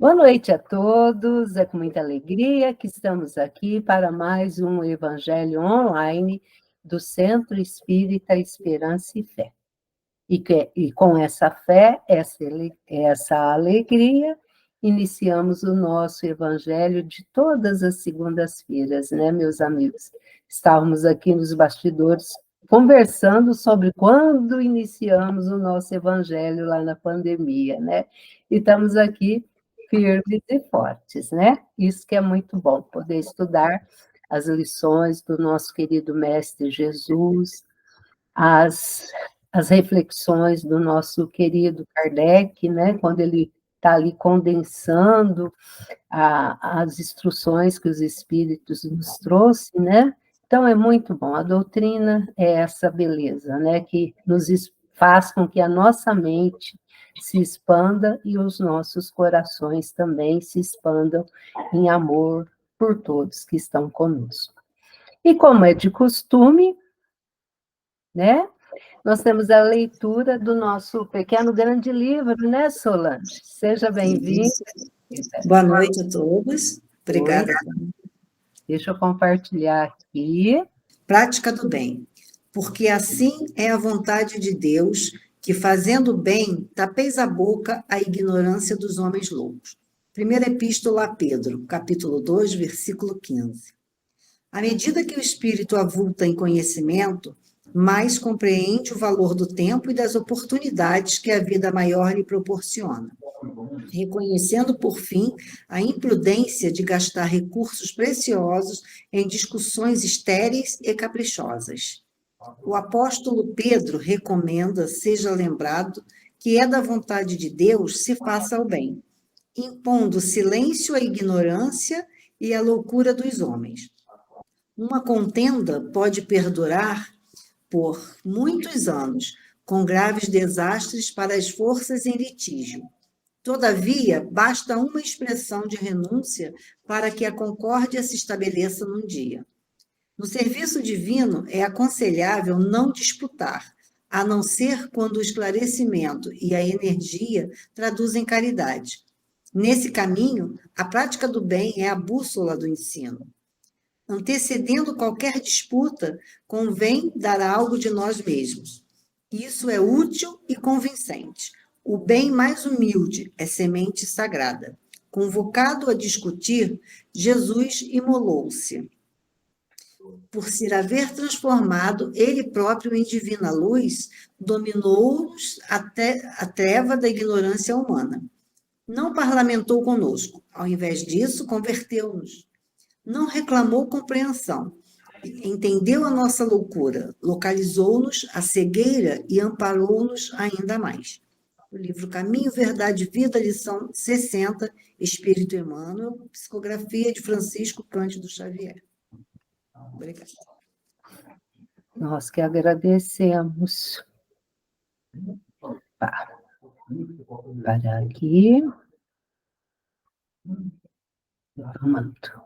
Boa noite a todos, é com muita alegria que estamos aqui para mais um Evangelho online do Centro Espírita Esperança e Fé. E com essa fé, essa alegria, iniciamos o nosso Evangelho de todas as segundas-feiras, né, meus amigos? Estávamos aqui nos bastidores conversando sobre quando iniciamos o nosso Evangelho lá na pandemia, né? E estamos aqui firmes e fortes, né? Isso que é muito bom, poder estudar as lições do nosso querido Mestre Jesus, as, as reflexões do nosso querido Kardec, né? Quando ele está ali condensando as instruções que os espíritos nos trouxe, né? Então é muito bom. A doutrina é essa beleza, né? Que nos faz com que a nossa mente se expanda e os nossos corações também se expandam em amor por todos que estão conosco. E como é de costume, né? Nós temos a leitura do nosso pequeno grande livro, né, Solange? Seja bem-vinda. Boa noite a todos. Obrigada. Deixa eu compartilhar aqui. Prática do bem. Porque assim é a vontade de Deus, que fazendo bem, tapeis a boca à ignorância dos homens loucos. Primeira Epístola a Pedro, capítulo 2, versículo 15. À medida que o espírito avulta em conhecimento, mais compreende o valor do tempo e das oportunidades que a vida maior lhe proporciona, reconhecendo, por fim, a imprudência de gastar recursos preciosos em discussões estéreis e caprichosas. O apóstolo Pedro recomenda, seja lembrado, que é da vontade de Deus se faça o bem, impondo silêncio à ignorância e à loucura dos homens. Uma contenda pode perdurar por muitos anos, com graves desastres para as forças em litígio. Todavia, basta uma expressão de renúncia para que a concórdia se estabeleça num dia. No serviço divino, é aconselhável não disputar, a não ser quando o esclarecimento e a energia traduzem caridade. Nesse caminho, a prática do bem é a bússola do ensino. Antecedendo qualquer disputa, convém dar algo de nós mesmos. Isso é útil e convincente. O bem mais humilde é semente sagrada. Convocado a discutir, Jesus imolou-se. Por se haver transformado ele próprio em divina luz, dominou-nos até a treva da ignorância humana. Não parlamentou conosco, ao invés disso, converteu-nos. Não reclamou compreensão, entendeu a nossa loucura, localizou-nos a cegueira e amparou-nos ainda mais. O livro Caminho, Verdade e Vida, lição 60, Espírito Emmanuel, psicografia de Francisco Cândido Xavier. Obrigada. Nós que agradecemos. Para aqui. Pronto.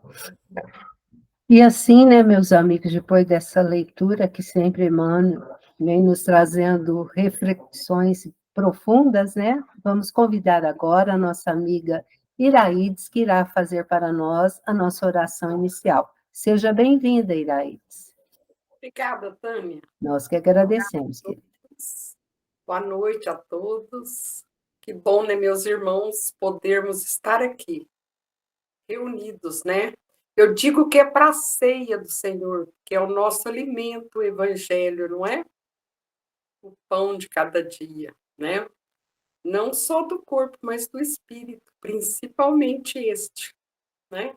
E assim, né, meus amigos, depois dessa leitura que sempre Emmanuel vem nos trazendo reflexões profundas, né? Vamos convidar agora a nossa amiga Iraides, que irá fazer para nós a nossa oração inicial. Seja bem-vinda, Iraides. Obrigada, Tânia. Nós que agradecemos, querida. Boa noite a todos. Que bom, né, meus irmãos, podermos estar aqui, reunidos, né? Eu digo que é para a ceia do Senhor, que é o nosso alimento, o Evangelho, não é? O pão de cada dia, né? Não só do corpo, mas do espírito, principalmente este, né?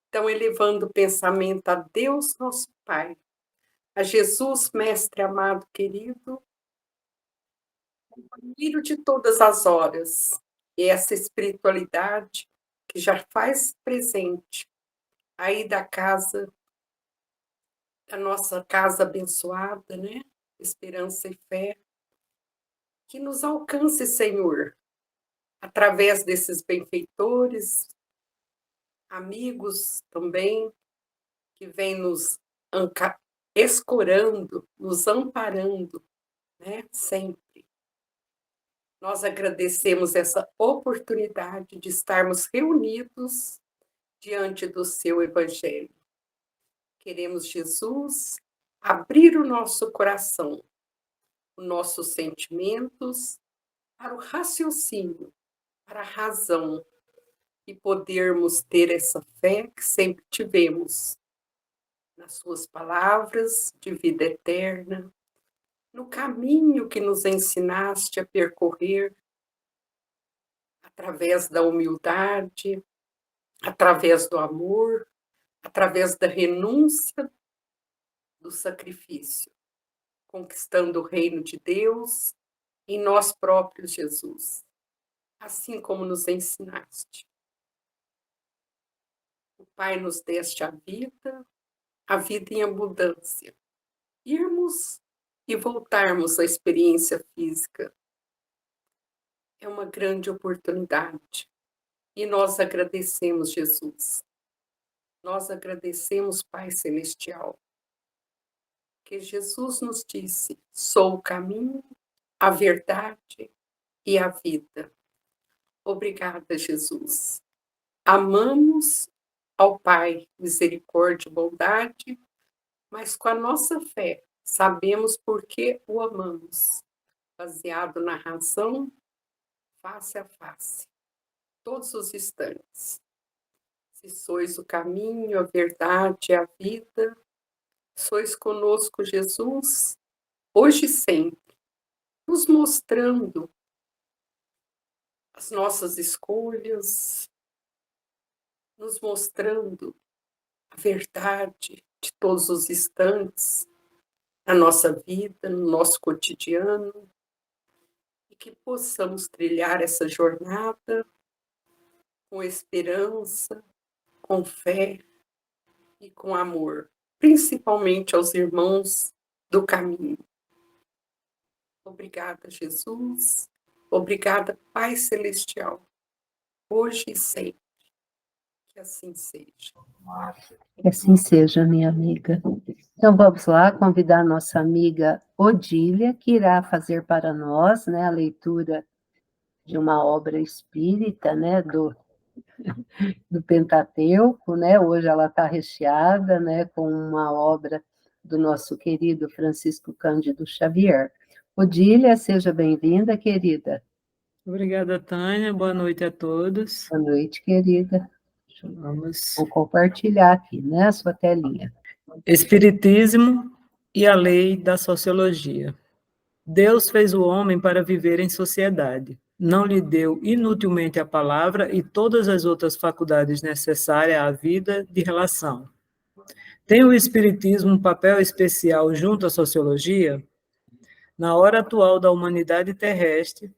Então, elevando o pensamento a Deus, nosso Pai, a Jesus, Mestre amado, querido, companheiro de todas as horas, e essa espiritualidade que já faz presente aí da casa, da nossa casa abençoada, né? Esperança e fé, que nos alcance, Senhor, através desses benfeitores, amigos também, que vêm nos escorando, nos amparando, né? Sempre. Nós agradecemos essa oportunidade de estarmos reunidos diante do seu Evangelho. Queremos, Jesus, abrir o nosso coração, os nossos sentimentos, para o raciocínio, para a razão, e podermos ter essa fé que sempre tivemos nas suas palavras de vida eterna, no caminho que nos ensinaste a percorrer, através da humildade, através do amor, através da renúncia, do sacrifício, conquistando o reino de Deus em nós próprios, Jesus, assim como nos ensinaste. O Pai nos deste a vida em abundância. Irmos e voltarmos à experiência física é uma grande oportunidade. E nós agradecemos, Jesus. Nós agradecemos, Pai Celestial, que Jesus nos disse: sou o caminho, a verdade e a vida. Obrigada, Jesus. Amamos ao Pai, misericórdia e bondade, mas com a nossa fé, sabemos por que o amamos, baseado na razão, face a face, todos os instantes. Se sois o caminho, a verdade e a vida, sois conosco, Jesus, hoje e sempre, nos mostrando as nossas escolhas, nos mostrando a verdade de todos os instantes na nossa vida, no nosso cotidiano, e que possamos trilhar essa jornada com esperança, com fé e com amor, principalmente aos irmãos do caminho. Obrigada, Jesus. Obrigada, Pai Celestial, hoje e sempre. Que assim seja. Que assim seja, minha amiga. Então, vamos lá convidar nossa amiga Odília, que irá fazer para nós, né, a leitura de uma obra espírita, né, do Pentateuco, né? Hoje ela está recheada, né, com uma obra do nosso querido Francisco Cândido Xavier. Odília, seja bem-vinda, querida. Obrigada, Tânia. Boa noite a todos. Boa noite, querida. Vamos. Vou compartilhar aqui, né, a sua telinha. Espiritismo e a lei da sociologia. Deus fez o homem para viver em sociedade. Não lhe deu inutilmente a palavra e todas as outras faculdades necessárias à vida de relação. Tem o Espiritismo um papel especial junto à sociologia? Na hora atual da humanidade terrestre,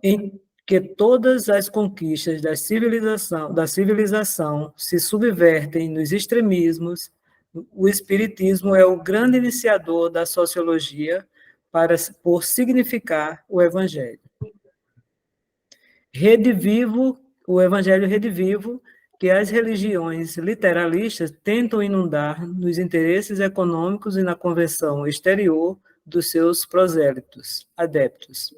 em que todas as conquistas da civilização se subvertem nos extremismos, o Espiritismo é o grande iniciador da sociologia por significar o Evangelho. O Evangelho redivivo, que as religiões literalistas tentam inundar nos interesses econômicos e na conversão exterior dos seus prosélitos, adeptos,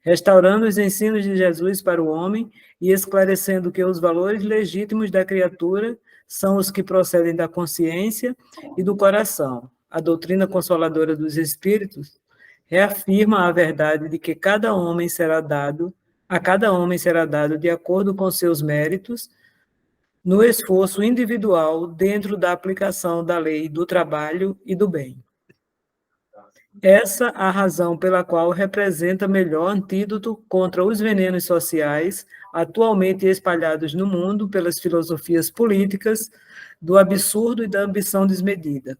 restaurando os ensinos de Jesus para o homem e esclarecendo que os valores legítimos da criatura são os que procedem da consciência e do coração. A doutrina consoladora dos espíritos reafirma a verdade de que a cada homem será dado de acordo com seus méritos, no esforço individual dentro da aplicação da lei do trabalho e do bem. Essa a razão pela qual representa melhor antídoto contra os venenos sociais atualmente espalhados no mundo pelas filosofias políticas do absurdo e da ambição desmedida,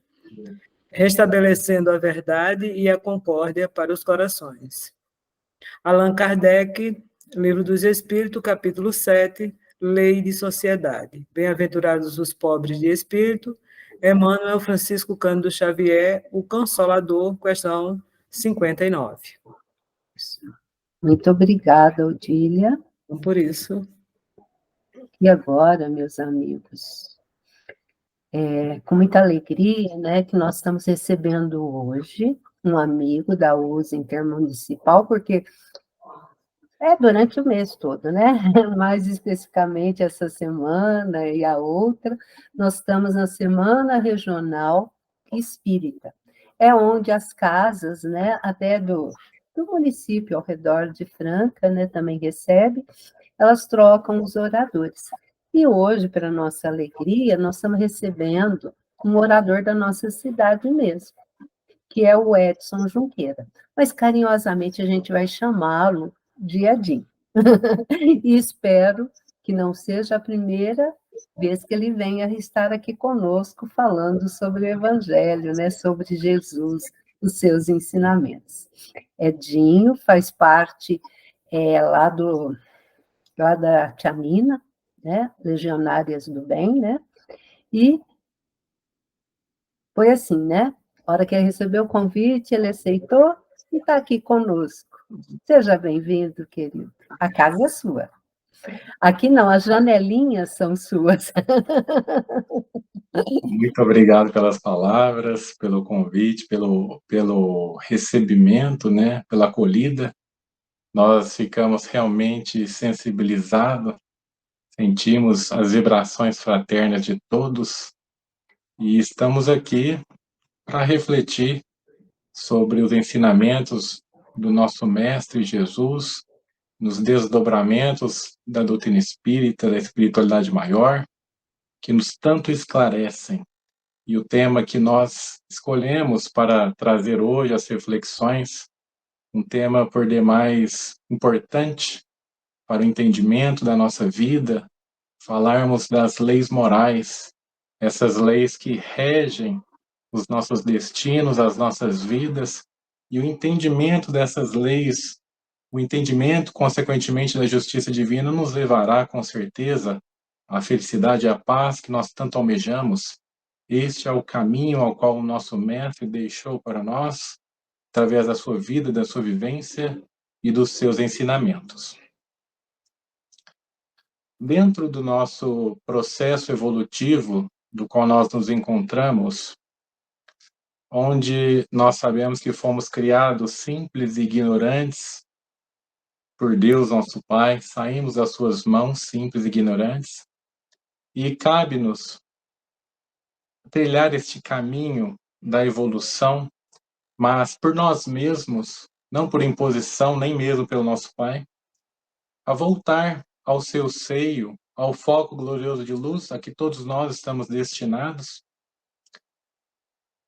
restabelecendo a verdade e a concórdia para os corações. Allan Kardec, Livro dos Espíritos, capítulo 7, Lei de Sociedade. Bem-aventurados os pobres de espírito, Emmanuel Francisco Cândido Xavier, o Consolador, questão 59. Muito obrigada, Odília. Então, por isso. E agora, meus amigos, com muita alegria, né, que nós estamos recebendo hoje um amigo da USA Intermunicipal, porque é durante o mês todo, né? Mais especificamente essa semana e a outra, nós estamos na Semana Regional Espírita. É onde as casas, né, até do município ao redor de Franca, né, também recebe, elas trocam os oradores. E hoje, para nossa alegria, nós estamos recebendo um orador da nossa cidade mesmo, que é o Edson Junqueira. Mas carinhosamente a gente vai chamá-lo de Edinho. E espero que não seja a primeira vez que ele venha estar aqui conosco falando sobre o Evangelho, né, sobre Jesus, os seus ensinamentos. Edinho faz parte lá da Tia Nina, né, Legionárias do Bem, né, e foi assim, né, a hora que ele recebeu o convite, ele aceitou e está aqui conosco. Seja bem-vindo, querido. A casa é sua. Aqui não, as janelinhas são suas. Muito obrigado pelas palavras, pelo convite, pelo recebimento, né, pela acolhida. Nós ficamos realmente sensibilizados, sentimos as vibrações fraternas de todos e estamos aqui para refletir sobre os ensinamentos do nosso Mestre Jesus, nos desdobramentos da doutrina espírita, da espiritualidade maior, que nos tanto esclarecem. E o tema que nós escolhemos para trazer hoje as reflexões, um tema por demais importante para o entendimento da nossa vida, falarmos das leis morais, essas leis que regem os nossos destinos, as nossas vidas, e o entendimento dessas leis, o entendimento, consequentemente, da justiça divina, nos levará, com certeza, à felicidade e à paz que nós tanto almejamos. Este é o caminho ao qual o nosso Mestre deixou para nós, através da sua vida, da sua vivência e dos seus ensinamentos. Dentro do nosso processo evolutivo, do qual nós nos encontramos, onde nós sabemos que fomos criados simples e ignorantes por Deus, nosso Pai, saímos das suas mãos simples e ignorantes, e cabe-nos trilhar este caminho da evolução, mas por nós mesmos, não por imposição, nem mesmo pelo nosso Pai, a voltar ao seu seio, ao foco glorioso de luz a que todos nós estamos destinados.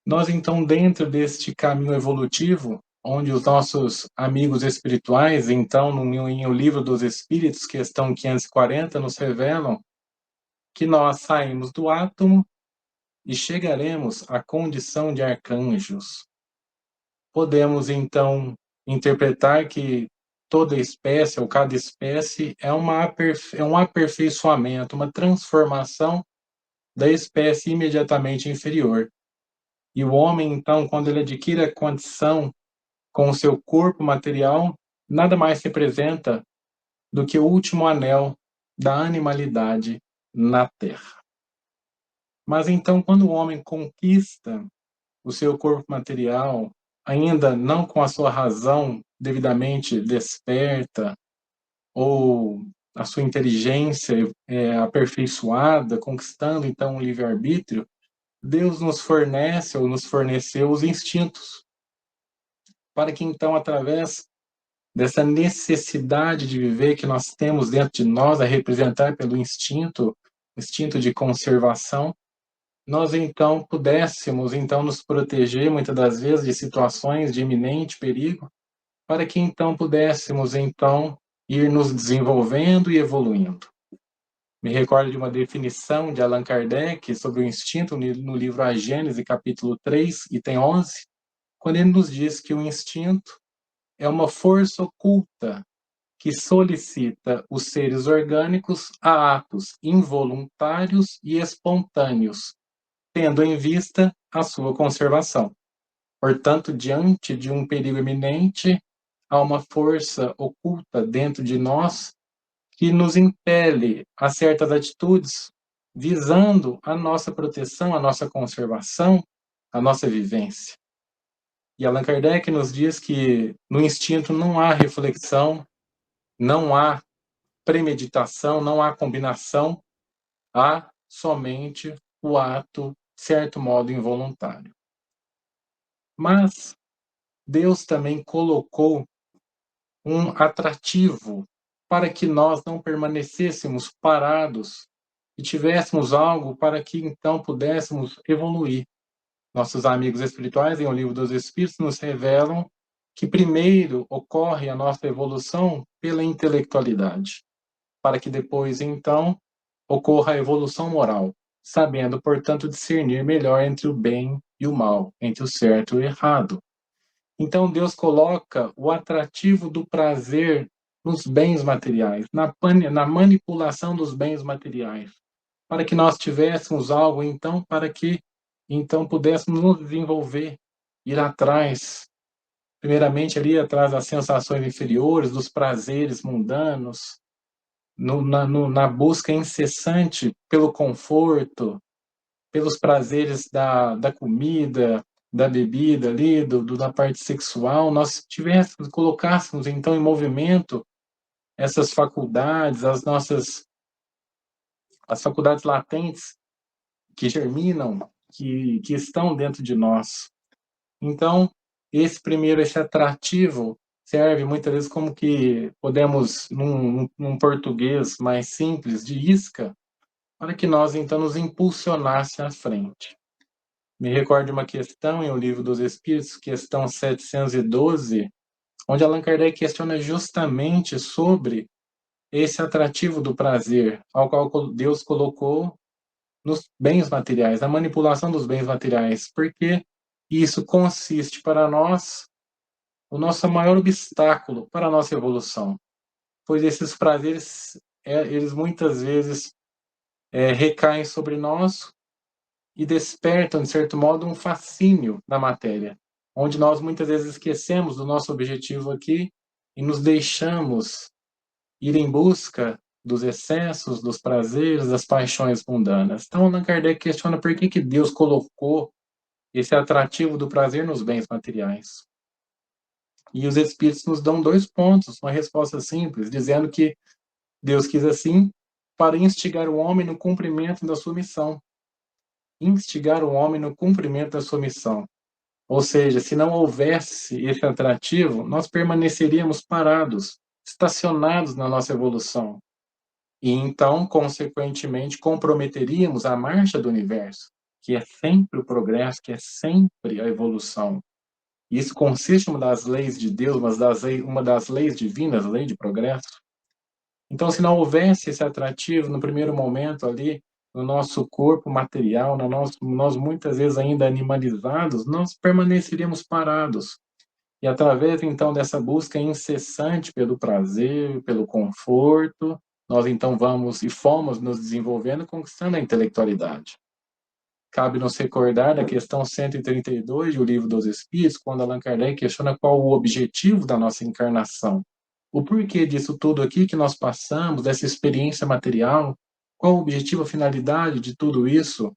Nós, então, dentro deste caminho evolutivo, onde os nossos amigos espirituais, então, no Livro dos Espíritos, questão 540, nos revelam que nós saímos do átomo e chegaremos à condição de arcanjos. Podemos, então, interpretar que toda espécie, ou cada espécie, é um aperfeiçoamento, uma transformação da espécie imediatamente inferior. E o homem, então, quando ele adquire a condição com o seu corpo material, nada mais representa do que o último anel da animalidade na Terra. Mas então, quando o homem conquista o seu corpo material, ainda não com a sua razão devidamente desperta, ou a sua inteligência aperfeiçoada, conquistando então o livre-arbítrio, Deus nos fornece ou nos forneceu os instintos, para que então, através dessa necessidade de viver que nós temos dentro de nós, a representar pelo instinto de conservação, nós então pudéssemos então nos proteger muitas das vezes de situações de iminente perigo, para que então pudéssemos então ir nos desenvolvendo e evoluindo. Me recordo de uma definição de Allan Kardec sobre o instinto no livro A Gênese, capítulo 3, item 11, quando ele nos diz que o instinto é uma força oculta que solicita os seres orgânicos a atos involuntários e espontâneos, tendo em vista a sua conservação. Portanto, diante de um perigo iminente, há uma força oculta dentro de nós que nos impele a certas atitudes, visando a nossa proteção, a nossa conservação, a nossa vivência. E Allan Kardec nos diz que no instinto não há reflexão, não há premeditação, não há combinação, há somente o ato, de certo modo, involuntário. Mas Deus também colocou um atrativo para que nós não permanecêssemos parados e tivéssemos algo para que então pudéssemos evoluir. Nossos amigos espirituais, em O Livro dos Espíritos, nos revelam que primeiro ocorre a nossa evolução pela intelectualidade, para que depois, então, ocorra a evolução moral, sabendo, portanto, discernir melhor entre o bem e o mal, entre o certo e o errado. Então, Deus coloca o atrativo do prazer nos bens materiais, na manipulação dos bens materiais, para que nós tivéssemos algo, então, para que então pudéssemos nos desenvolver, ir atrás, primeiramente ali atrás das sensações inferiores, dos prazeres mundanos, na busca incessante pelo conforto, pelos prazeres da comida, da bebida ali, da parte sexual, nós colocássemos então em movimento essas faculdades, as faculdades latentes que germinam, que estão dentro de nós. Então, esse atrativo serve muitas vezes como que podemos, num português mais simples, de isca, para que nós então nos impulsionasse à frente. Me recordo de uma questão em O Livro dos Espíritos, questão 712, onde Allan Kardec questiona justamente sobre esse atrativo do prazer, ao qual Deus colocou nos bens materiais, na manipulação dos bens materiais, porque isso consiste para nós, o nosso maior obstáculo para a nossa evolução, pois esses prazeres, eles muitas vezes recaem sobre nós e despertam, de certo modo, um fascínio na matéria, onde nós muitas vezes esquecemos do nosso objetivo aqui e nos deixamos ir em busca dos excessos, dos prazeres, das paixões mundanas. Então, Allan Kardec questiona por que Deus colocou esse atrativo do prazer nos bens materiais. E os Espíritos nos dão 2 pontos, uma resposta simples, dizendo que Deus quis assim para instigar o homem no cumprimento da sua missão. Instigar o homem no cumprimento da sua missão. Ou seja, se não houvesse esse atrativo, nós permaneceríamos parados, estacionados na nossa evolução. E então, consequentemente, comprometeríamos a marcha do universo, que é sempre o progresso, que é sempre a evolução. Isso consiste em uma das leis de Deus, uma das leis divinas, a lei de progresso. Então, se não houvesse esse atrativo no primeiro momento ali, no nosso corpo material, nós muitas vezes ainda animalizados, nós permaneceríamos parados. E através, então, dessa busca incessante pelo prazer, pelo conforto, nós, então, fomos nos desenvolvendo, conquistando a intelectualidade. Cabe nos recordar da questão 132 do Livro dos Espíritos, quando Allan Kardec questiona qual o objetivo da nossa encarnação. O porquê disso tudo aqui que nós passamos, dessa experiência material, qual o objetivo, a finalidade de tudo isso?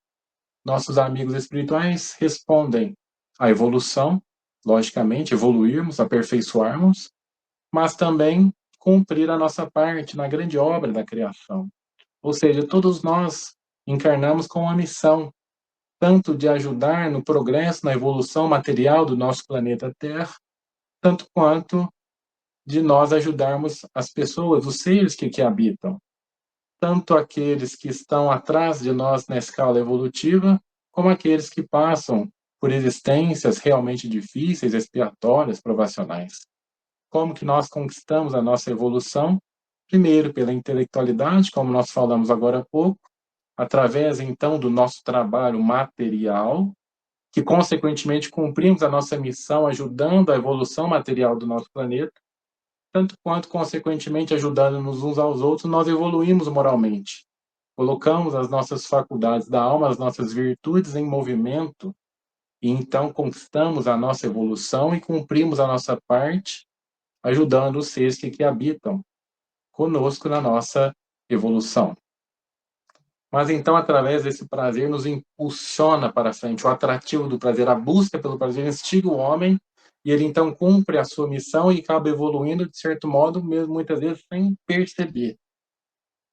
Nossos amigos espirituais respondem: a evolução, logicamente, evoluirmos, aperfeiçoarmos, mas também cumprir a nossa parte na grande obra da criação. Ou seja, todos nós encarnamos com uma missão, tanto de ajudar no progresso, na evolução material do nosso planeta Terra, tanto quanto de nós ajudarmos as pessoas, os seres que aqui habitam, tanto aqueles que estão atrás de nós na escala evolutiva, como aqueles que passam por existências realmente difíceis, expiatórias, provacionais. Como que nós conquistamos a nossa evolução? Primeiro, pela intelectualidade, como nós falamos agora há pouco, através, então, do nosso trabalho material, que, consequentemente, cumprimos a nossa missão ajudando a evolução material do nosso planeta, tanto quanto, consequentemente, ajudando-nos uns aos outros, nós evoluímos moralmente. Colocamos as nossas faculdades da alma, as nossas virtudes em movimento, e então conquistamos a nossa evolução e cumprimos a nossa parte, ajudando os seres que aqui habitam conosco na nossa evolução. Mas então, através desse prazer, nos impulsiona para frente. O atrativo do prazer, a busca pelo prazer, instiga o homem E ele então cumpre a sua missão e acaba evoluindo de certo modo, mesmo muitas vezes sem perceber.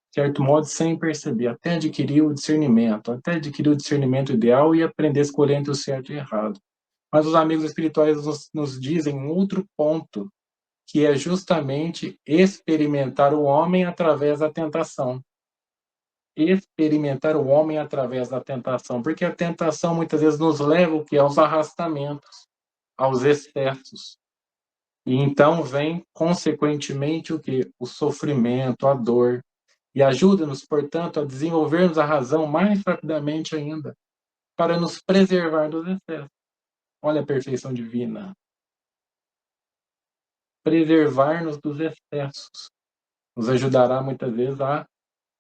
De certo modo, sem perceber, até adquirir o discernimento ideal e aprender a escolher entre o certo e o errado. Mas os amigos espirituais nos dizem um outro ponto, que é justamente experimentar o homem através da tentação. Experimentar o homem através da tentação, porque a tentação muitas vezes nos leva o que? Aos arrastamentos, aos excessos. E então vem, consequentemente, o que? O sofrimento, a dor. E ajuda-nos, portanto, a desenvolvermos a razão mais rapidamente ainda, para nos preservar dos excessos. Olha a perfeição divina. Preservar-nos dos excessos. Nos ajudará muitas vezes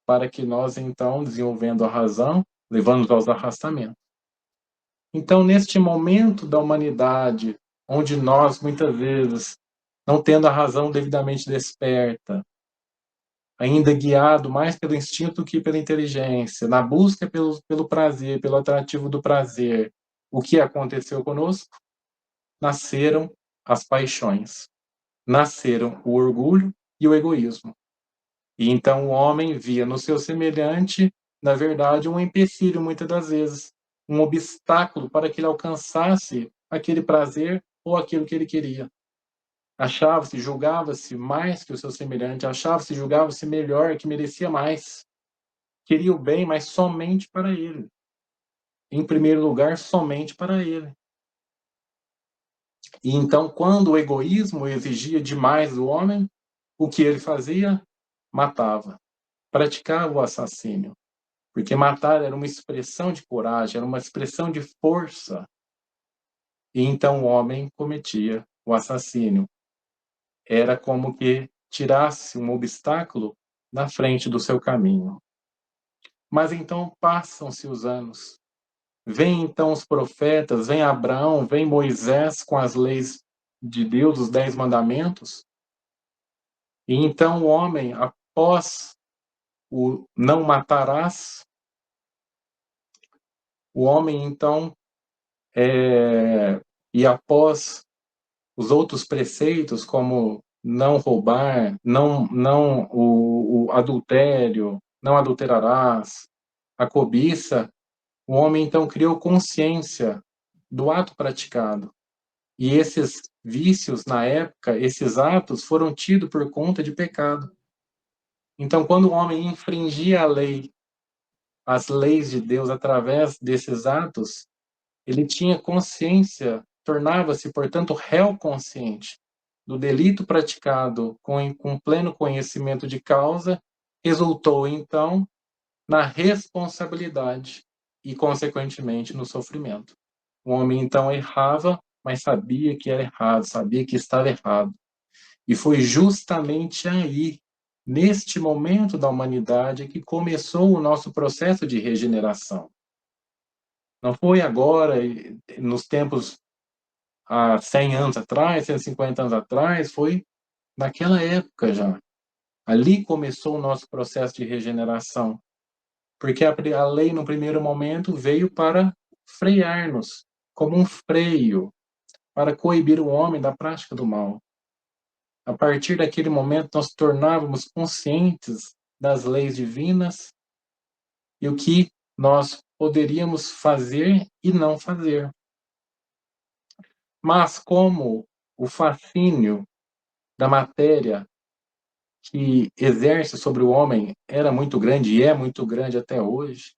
para que nós, então, desenvolvendo a razão, levando-nos aos arrastamentos. Então, neste momento da humanidade, onde nós, muitas vezes, não tendo a razão devidamente desperta, ainda guiado mais pelo instinto que pela inteligência, na busca pelo prazer, pelo atrativo do prazer, o que aconteceu conosco? Nasceram as paixões, nasceram o orgulho e o egoísmo. E então o homem via no seu semelhante, na verdade, um empecilho, muitas das vezes, um obstáculo para que ele alcançasse aquele prazer ou aquilo que ele queria. Achava-se, julgava-se mais que o seu semelhante, achava-se, julgava-se melhor, que merecia mais. Queria o bem, mas somente para ele. Em primeiro lugar, somente para ele. E então, quando o egoísmo exigia demais do homem, o que ele fazia? Matava. Praticava o assassínio. Porque matar era uma expressão de coragem, era uma expressão de força. E então o homem cometia o assassínio. Era como que tirasse um obstáculo na frente do seu caminho. Mas então passam-se os anos. Vêm então os profetas, vem Abraão, vem Moisés com as leis de Deus, os 10 mandamentos. E então o homem, após o não matarás, o homem então, e após os outros preceitos, como não roubar, não o adultério, não adulterarás, a cobiça, o homem então criou consciência do ato praticado. E esses vícios, na época, esses atos foram tidos por conta de pecado. Então, quando o homem infringia a lei, as leis de Deus através desses atos, ele tinha consciência, tornava-se, portanto, réu consciente do delito praticado com pleno conhecimento de causa, resultou, então, na responsabilidade e, consequentemente, no sofrimento. O homem, então, errava, mas sabia que era errado, sabia que estava errado. E foi justamente aí, neste momento da humanidade, que começou o nosso processo de regeneração. Não foi agora, nos tempos há 100 anos atrás, 150 anos atrás, foi naquela época já. Ali começou o nosso processo de regeneração. Porque a lei, no primeiro momento, veio para frear-nos, como um freio, para coibir o homem da prática do mal. A partir daquele momento, nós tornávamos conscientes das leis divinas e o que nós poderíamos fazer e não fazer. Mas como o fascínio da matéria que exerce sobre o homem era muito grande e é muito grande até hoje,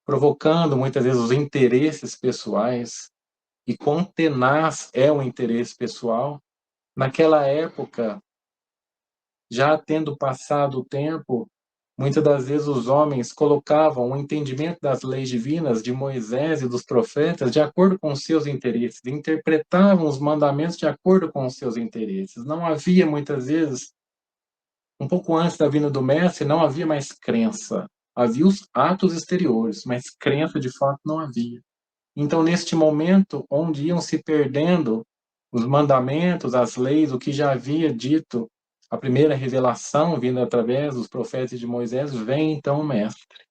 provocando muitas vezes os interesses pessoais, e quão tenaz é o interesse pessoal, naquela época, já tendo passado o tempo, muitas das vezes os homens colocavam o entendimento das leis divinas de Moisés e dos profetas de acordo com os seus interesses, interpretavam os mandamentos de acordo com os seus interesses. Não havia, muitas vezes, um pouco antes da vinda do Mestre, não havia mais crença. Havia os atos exteriores, mas crença de fato não havia. Então, neste momento, onde iam se perdendo os mandamentos, as leis, o que já havia dito, a primeira revelação vinda através dos profetas de Moisés, vem então o Mestre.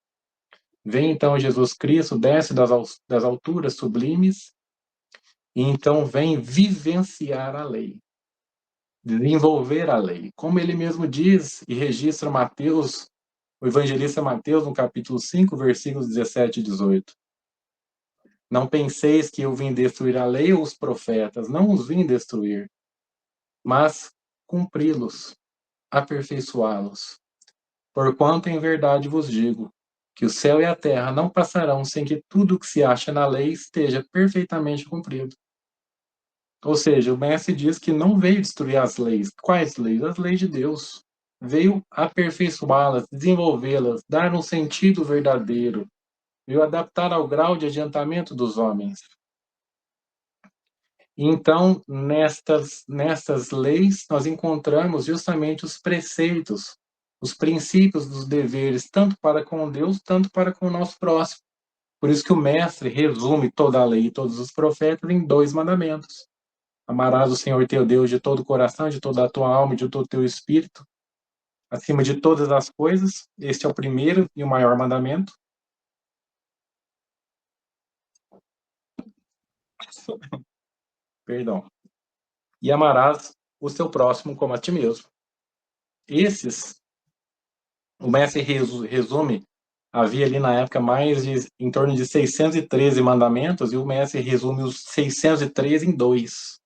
Vem então Jesus Cristo, desce das alturas sublimes e então vem vivenciar a lei, desenvolver a lei. Como ele mesmo diz e registra Mateus, o evangelista Mateus, no capítulo 5, versículos 17 e 18. Não penseis que eu vim destruir a lei ou os profetas, não os vim destruir, mas cumpri-los, aperfeiçoá-los. Porquanto em verdade vos digo, que o céu e a terra não passarão sem que tudo o que se acha na lei esteja perfeitamente cumprido. Ou seja, o mestre diz que não veio destruir as leis. Quais leis? As leis de Deus. Veio aperfeiçoá-las, desenvolvê-las, dar um sentido verdadeiro. Veio adaptar ao grau de adiantamento dos homens. Então, nestas leis, nós encontramos justamente os preceitos, os princípios dos deveres, tanto para com Deus, tanto para com o nosso próximo. Por isso que o mestre resume toda a lei e todos os profetas em 2 mandamentos. Amarás o Senhor teu Deus de todo o coração, de toda a tua alma e de todo o teu espírito, acima de todas as coisas. Este é o primeiro e o maior mandamento. Perdão. E amarás o seu próximo como a ti mesmo. Esses, o mestre resume, havia ali na época em torno de 613 mandamentos, e o mestre resume os 613 em dois.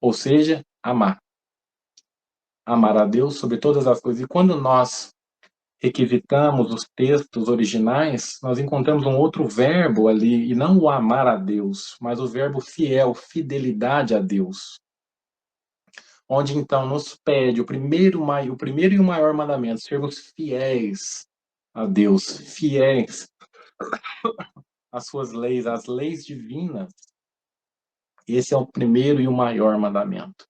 Ou seja, amar. Amar a Deus sobre todas as coisas. E quando nós requisitamos os textos originais, nós encontramos um outro verbo ali, e não o amar a Deus, mas o verbo fiel, fidelidade a Deus. Onde então nos pede o primeiro e o maior mandamento, sermos fiéis a Deus, fiéis às suas leis, às leis divinas. Esse é o primeiro e o maior mandamento.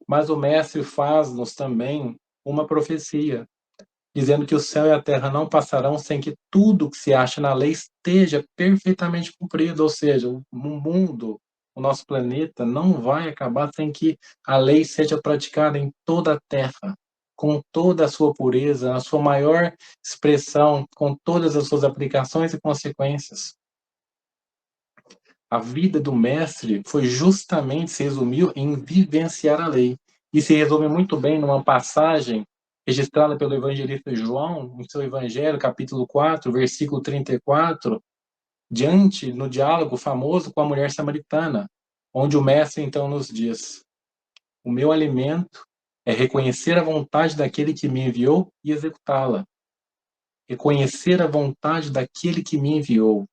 Mas o mestre faz-nos também uma profecia, dizendo que o céu e a terra não passarão sem que tudo que se acha na lei esteja perfeitamente cumprido, ou seja, o mundo, o nosso planeta não vai acabar sem que a lei seja praticada em toda a terra, com toda a sua pureza, a sua maior expressão, com todas as suas aplicações e consequências. A vida do mestre se resumiu em vivenciar a lei. E se resume muito bem numa passagem registrada pelo evangelista João, em seu evangelho, capítulo 4, versículo 34, no diálogo famoso com a mulher samaritana, onde o mestre então nos diz: o meu alimento é reconhecer a vontade daquele que me enviou e executá-la. Reconhecer a vontade daquele que me enviou.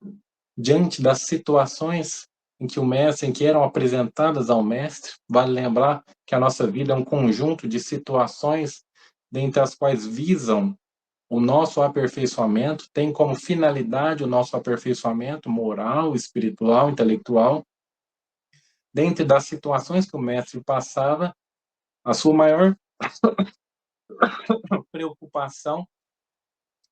Diante das situações em que eram apresentadas ao mestre, vale lembrar que a nossa vida é um conjunto de situações, dentre as quais visam o nosso aperfeiçoamento, tem como finalidade o nosso aperfeiçoamento moral, espiritual, intelectual. Dentre das situações que o mestre passava, a sua maior preocupação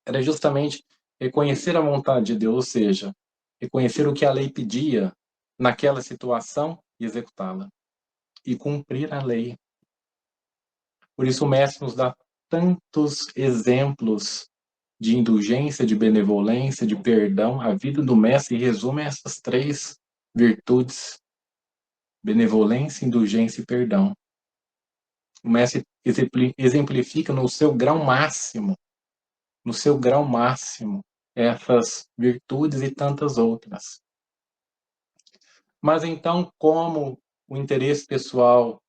era justamente reconhecer a vontade de Deus, ou seja, reconhecer o que a lei pedia naquela situação e executá-la. E cumprir a lei. Por isso o mestre nos dá tantos exemplos de indulgência, de benevolência, de perdão. A vida do mestre resume essas 3 virtudes: benevolência, indulgência e perdão. O mestre exemplifica no seu grau máximo, essas virtudes e tantas outras. Mas então, como o interesse pessoal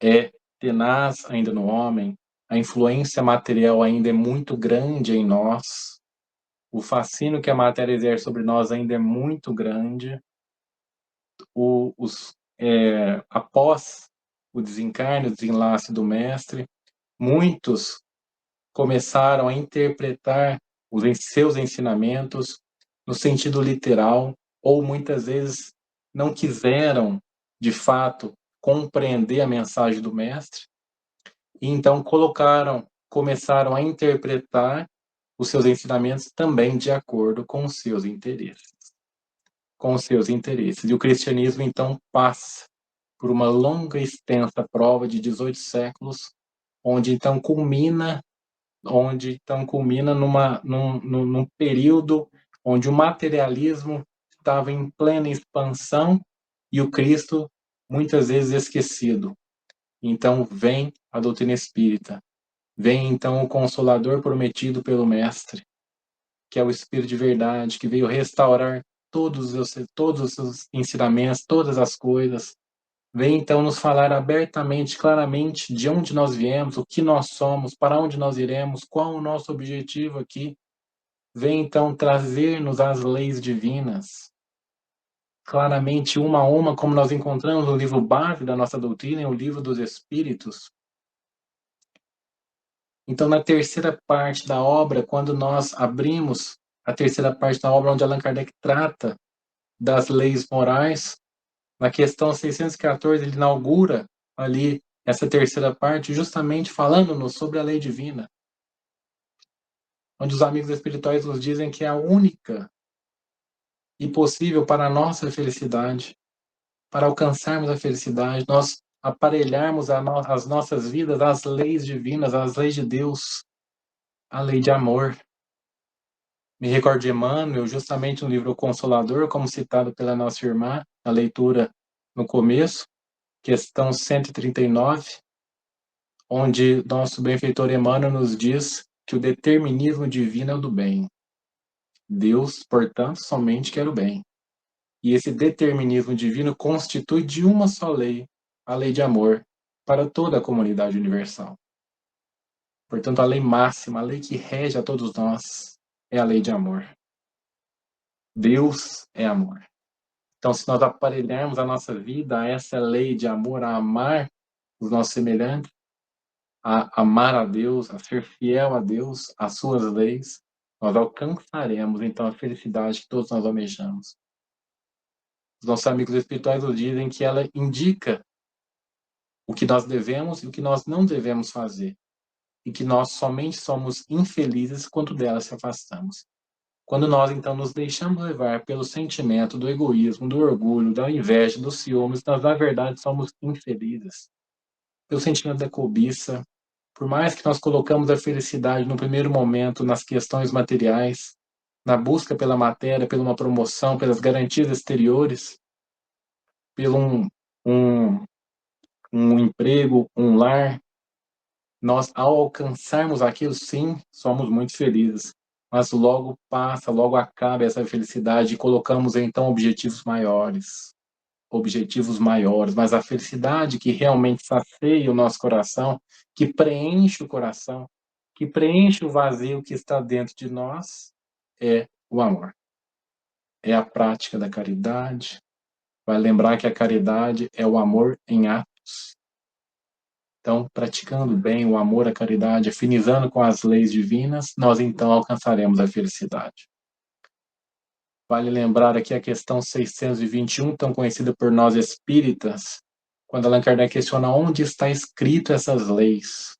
é tenaz ainda no homem, a influência material ainda é muito grande em nós, o fascínio que a matéria exerce sobre nós ainda é muito grande, após o desencarne, o desenlace do mestre, muitos começaram a interpretar os seus ensinamentos no sentido literal, ou muitas vezes não quiseram, de fato, compreender a mensagem do mestre, e então começaram a interpretar os seus ensinamentos também de acordo com os seus interesses. E o cristianismo, então, passa por uma longa e extensa prova de 18 séculos, onde então culmina num período onde o materialismo estava em plena expansão e o Cristo muitas vezes esquecido. Então vem a doutrina espírita, vem então o Consolador prometido pelo Mestre, que é o Espírito de verdade, que veio restaurar todos os seus ensinamentos, todas as coisas. Vem então nos falar abertamente, claramente, de onde nós viemos, o que nós somos, para onde nós iremos, qual o nosso objetivo aqui. Vem então trazer-nos as leis divinas, claramente uma a uma, como nós encontramos no livro base da nossa doutrina, o Livro dos Espíritos. Então, na terceira parte da obra, quando nós abrimos a terceira parte da obra, onde Allan Kardec trata das leis morais, na questão 614, ele inaugura ali essa terceira parte, justamente falando-nos sobre a lei divina, onde os amigos espirituais nos dizem que é a única e possível para a nossa felicidade, para alcançarmos a felicidade, nós aparelharmos as nossas vidas às leis divinas, às leis de Deus, a lei de amor. Me recordo de Emmanuel, justamente no livro O Consolador, como citado pela nossa irmã, a leitura no começo, questão 139, onde nosso benfeitor Emmanuel nos diz que o determinismo divino é o do bem. Deus, portanto, somente quer o bem. E esse determinismo divino constitui de uma só lei, a lei de amor, para toda a comunidade universal. Portanto, a lei máxima, a lei que rege a todos nós, é a lei de amor. Deus é amor. Então, se nós aparelharmos a nossa vida a essa lei de amor, a amar os nossos semelhantes, a amar a Deus, a ser fiel a Deus, às suas leis, nós alcançaremos, então, a felicidade que todos nós almejamos. Os nossos amigos espirituais nos dizem que ela indica o que nós devemos e o que nós não devemos fazer, e que nós somente somos infelizes quando dela se afastamos. Quando nós, então, nos deixamos levar pelo sentimento do egoísmo, do orgulho, da inveja, dos ciúmes, nós, na verdade, somos infelizes. Pelo sentimento da cobiça, por mais que nós colocamos a felicidade no primeiro momento nas questões materiais, na busca pela matéria, pela uma promoção, pelas garantias exteriores, pelo um emprego, um lar, nós, ao alcançarmos aquilo, sim, somos muito felizes. Mas logo passa, logo acaba essa felicidade e colocamos, então, objetivos maiores. Mas a felicidade que realmente sacia o nosso coração, que preenche o coração, que preenche o vazio que está dentro de nós, é o amor. É a prática da caridade. Vai lembrar que a caridade é o amor em atos. Então, praticando bem o amor, a caridade, afinizando com as leis divinas, nós então alcançaremos a felicidade. Vale lembrar aqui a questão 621, tão conhecida por nós espíritas, quando Allan Kardec questiona onde está escrito essas leis.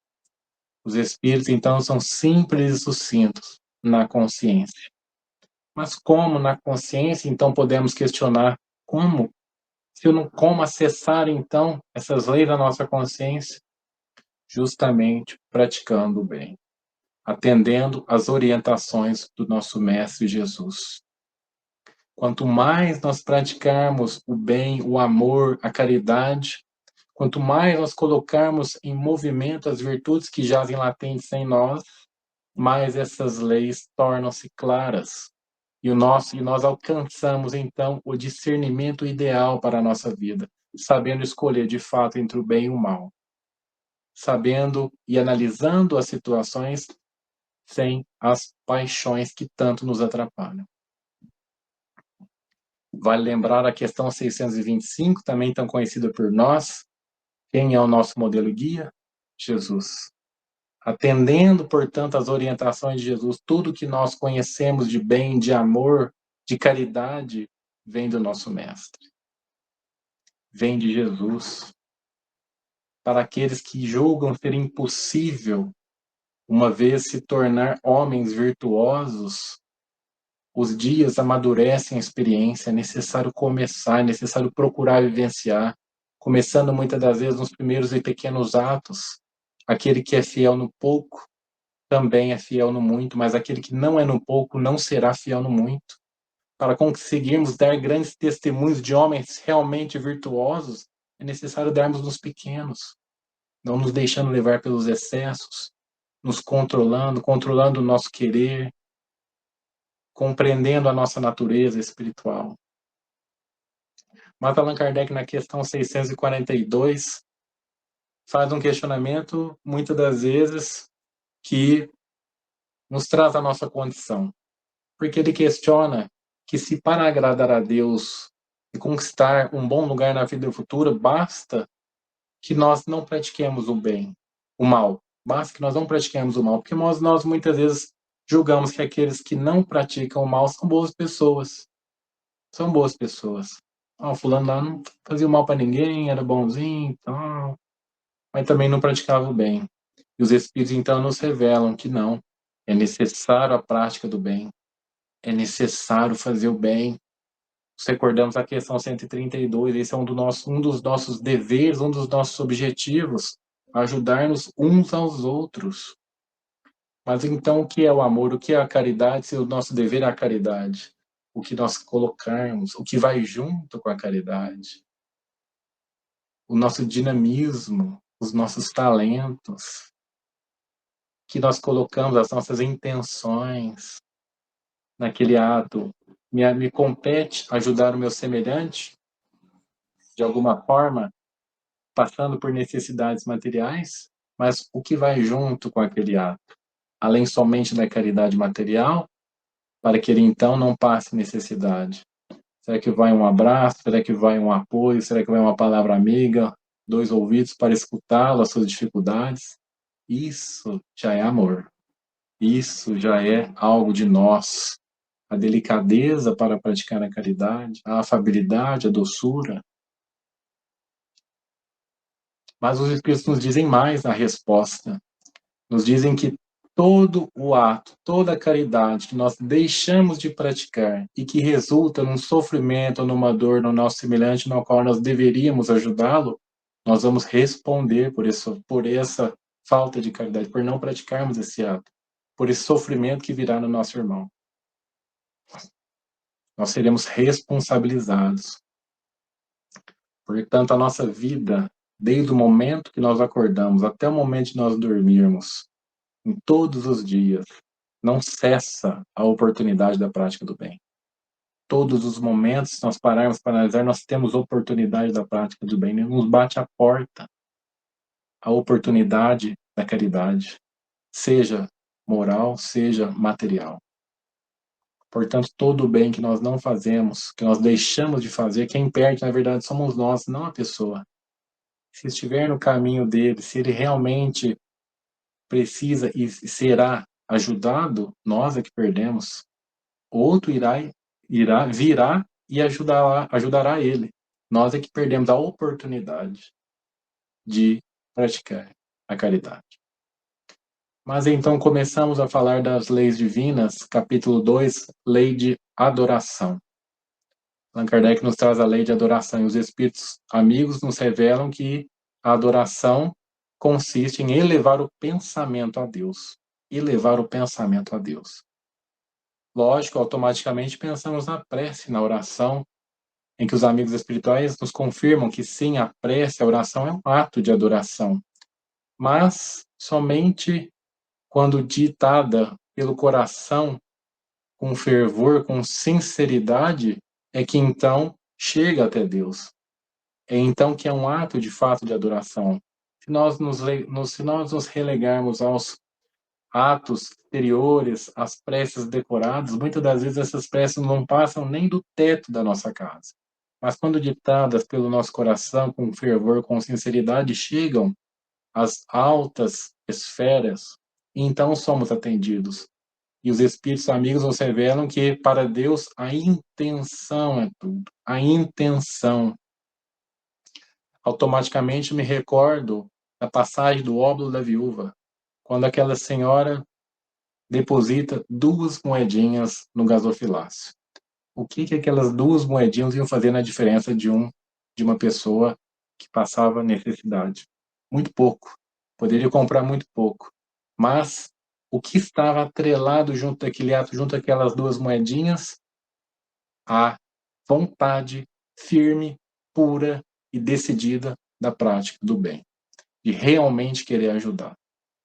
Os espíritos, então, são simples e sucintos na consciência. Mas como na consciência, então, podemos questionar como acessar, então, essas leis da nossa consciência? Justamente praticando o bem, atendendo às orientações do nosso Mestre Jesus. Quanto mais nós praticarmos o bem, o amor, a caridade, quanto mais nós colocarmos em movimento as virtudes que jazem latentes em nós, mais essas leis tornam-se claras. E nós alcançamos, então, o discernimento ideal para a nossa vida, sabendo escolher, de fato, entre o bem e o mal. Sabendo e analisando as situações sem as paixões que tanto nos atrapalham. Vale lembrar a questão 625, também tão conhecida por nós. Quem é o nosso modelo guia? Jesus. Atendendo, portanto, às orientações de Jesus, tudo que nós conhecemos de bem, de amor, de caridade, vem do nosso Mestre. Vem de Jesus. Para aqueles que julgam ser impossível, uma vez se tornar homens virtuosos, os dias amadurecem a experiência, é necessário começar, é necessário procurar vivenciar, começando muitas das vezes nos primeiros e pequenos atos. Aquele que é fiel no pouco, também é fiel no muito, mas aquele que não é no pouco, não será fiel no muito. para conseguirmos dar grandes testemunhos de homens realmente virtuosos, é necessário darmos nos pequenos, não nos deixando levar pelos excessos, nos controlando, controlando o nosso querer, compreendendo a nossa natureza espiritual. Mas Allan Kardec, na questão 642, faz um questionamento, muitas das vezes, que nos traz a nossa condição. Porque ele questiona que se para agradar a Deus e conquistar um bom lugar na vida futura, basta que nós não pratiquemos o bem, o mal. Basta que nós não pratiquemos o mal. Porque nós muitas vezes julgamos que aqueles que não praticam o mal são boas pessoas. São boas pessoas. O fulano lá não fazia mal para ninguém, era bonzinho e tal, mas também não praticava o bem. E os Espíritos, então, nos revelam que não. É necessário a prática do bem. É necessário fazer o bem. Nos recordamos a questão 132, esse é um dos nossos deveres, um dos nossos objetivos, ajudar-nos uns aos outros. Mas então, o que é o amor? O que é a caridade? Se o nosso dever é a caridade. O que nós colocarmos, o que vai junto com a caridade. O nosso dinamismo, os nossos talentos, que nós colocamos, as nossas intenções naquele ato. Me compete ajudar o meu semelhante, de alguma forma, passando por necessidades materiais, mas o que vai junto com aquele ato? Além somente da caridade material, para que ele então não passe necessidade. Será que vai um abraço? Será que vai um apoio? Será que vai uma palavra amiga? 2 ouvidos para escutá-lo, as suas dificuldades? Isso já é amor. Isso já é algo de nós. A delicadeza para praticar a caridade, a afabilidade, a doçura. Mas os Espíritos nos dizem mais na resposta. Nos dizem que todo o ato, toda a caridade que nós deixamos de praticar e que resulta num sofrimento ou numa dor no nosso semelhante, no qual nós deveríamos ajudá-lo, nós vamos responder por essa falta de caridade, por não praticarmos esse ato, por esse sofrimento que virá no nosso irmão. Nós seremos responsabilizados. Portanto, a nossa vida, desde o momento que nós acordamos até o momento de nós dormirmos, em todos os dias, não cessa a oportunidade da prática do bem. Todos os momentos, se nós pararmos para analisar, nós temos oportunidade da prática do bem. Nos bate a porta a oportunidade da caridade, seja moral, seja material. Portanto, todo o bem que nós não fazemos, que nós deixamos de fazer, quem perde, na verdade, somos nós, não a pessoa. Se estiver no caminho dele, se ele realmente precisa e será ajudado, nós é que perdemos. Outro virá e ajudará ele. Nós é que perdemos a oportunidade de praticar a caridade. Mas então começamos a falar das leis divinas, capítulo 2, lei de adoração. Allan Kardec nos traz a lei de adoração, e os Espíritos amigos nos revelam que a adoração consiste em elevar o pensamento a Deus. Elevar o pensamento a Deus. Lógico, automaticamente pensamos na prece, na oração, em que os amigos espirituais nos confirmam que sim, a prece, a oração é um ato de adoração. Mas somente quando ditada pelo coração, com fervor, com sinceridade, é que então chega até Deus. É então que é um ato de fato de adoração. Se nós nos relegarmos aos atos exteriores, às preces decoradas, muitas das vezes essas preces não passam nem do teto da nossa casa. Mas quando ditadas pelo nosso coração, com fervor, com sinceridade, chegam às altas esferas, e então somos atendidos. E os Espíritos amigos nos revelam que, para Deus, a intenção é tudo. A intenção. Automaticamente me recordo da passagem do óbolo da viúva, quando aquela senhora deposita 2 moedinhas no gasofilácio. O que aquelas 2 moedinhas iam fazer na diferença de uma pessoa que passava necessidade? Muito pouco. Poderia comprar muito pouco. Mas o que estava atrelado junto daquele ato, junto àquelas 2 moedinhas? a vontade firme, pura e decidida da prática do bem, de realmente querer ajudar.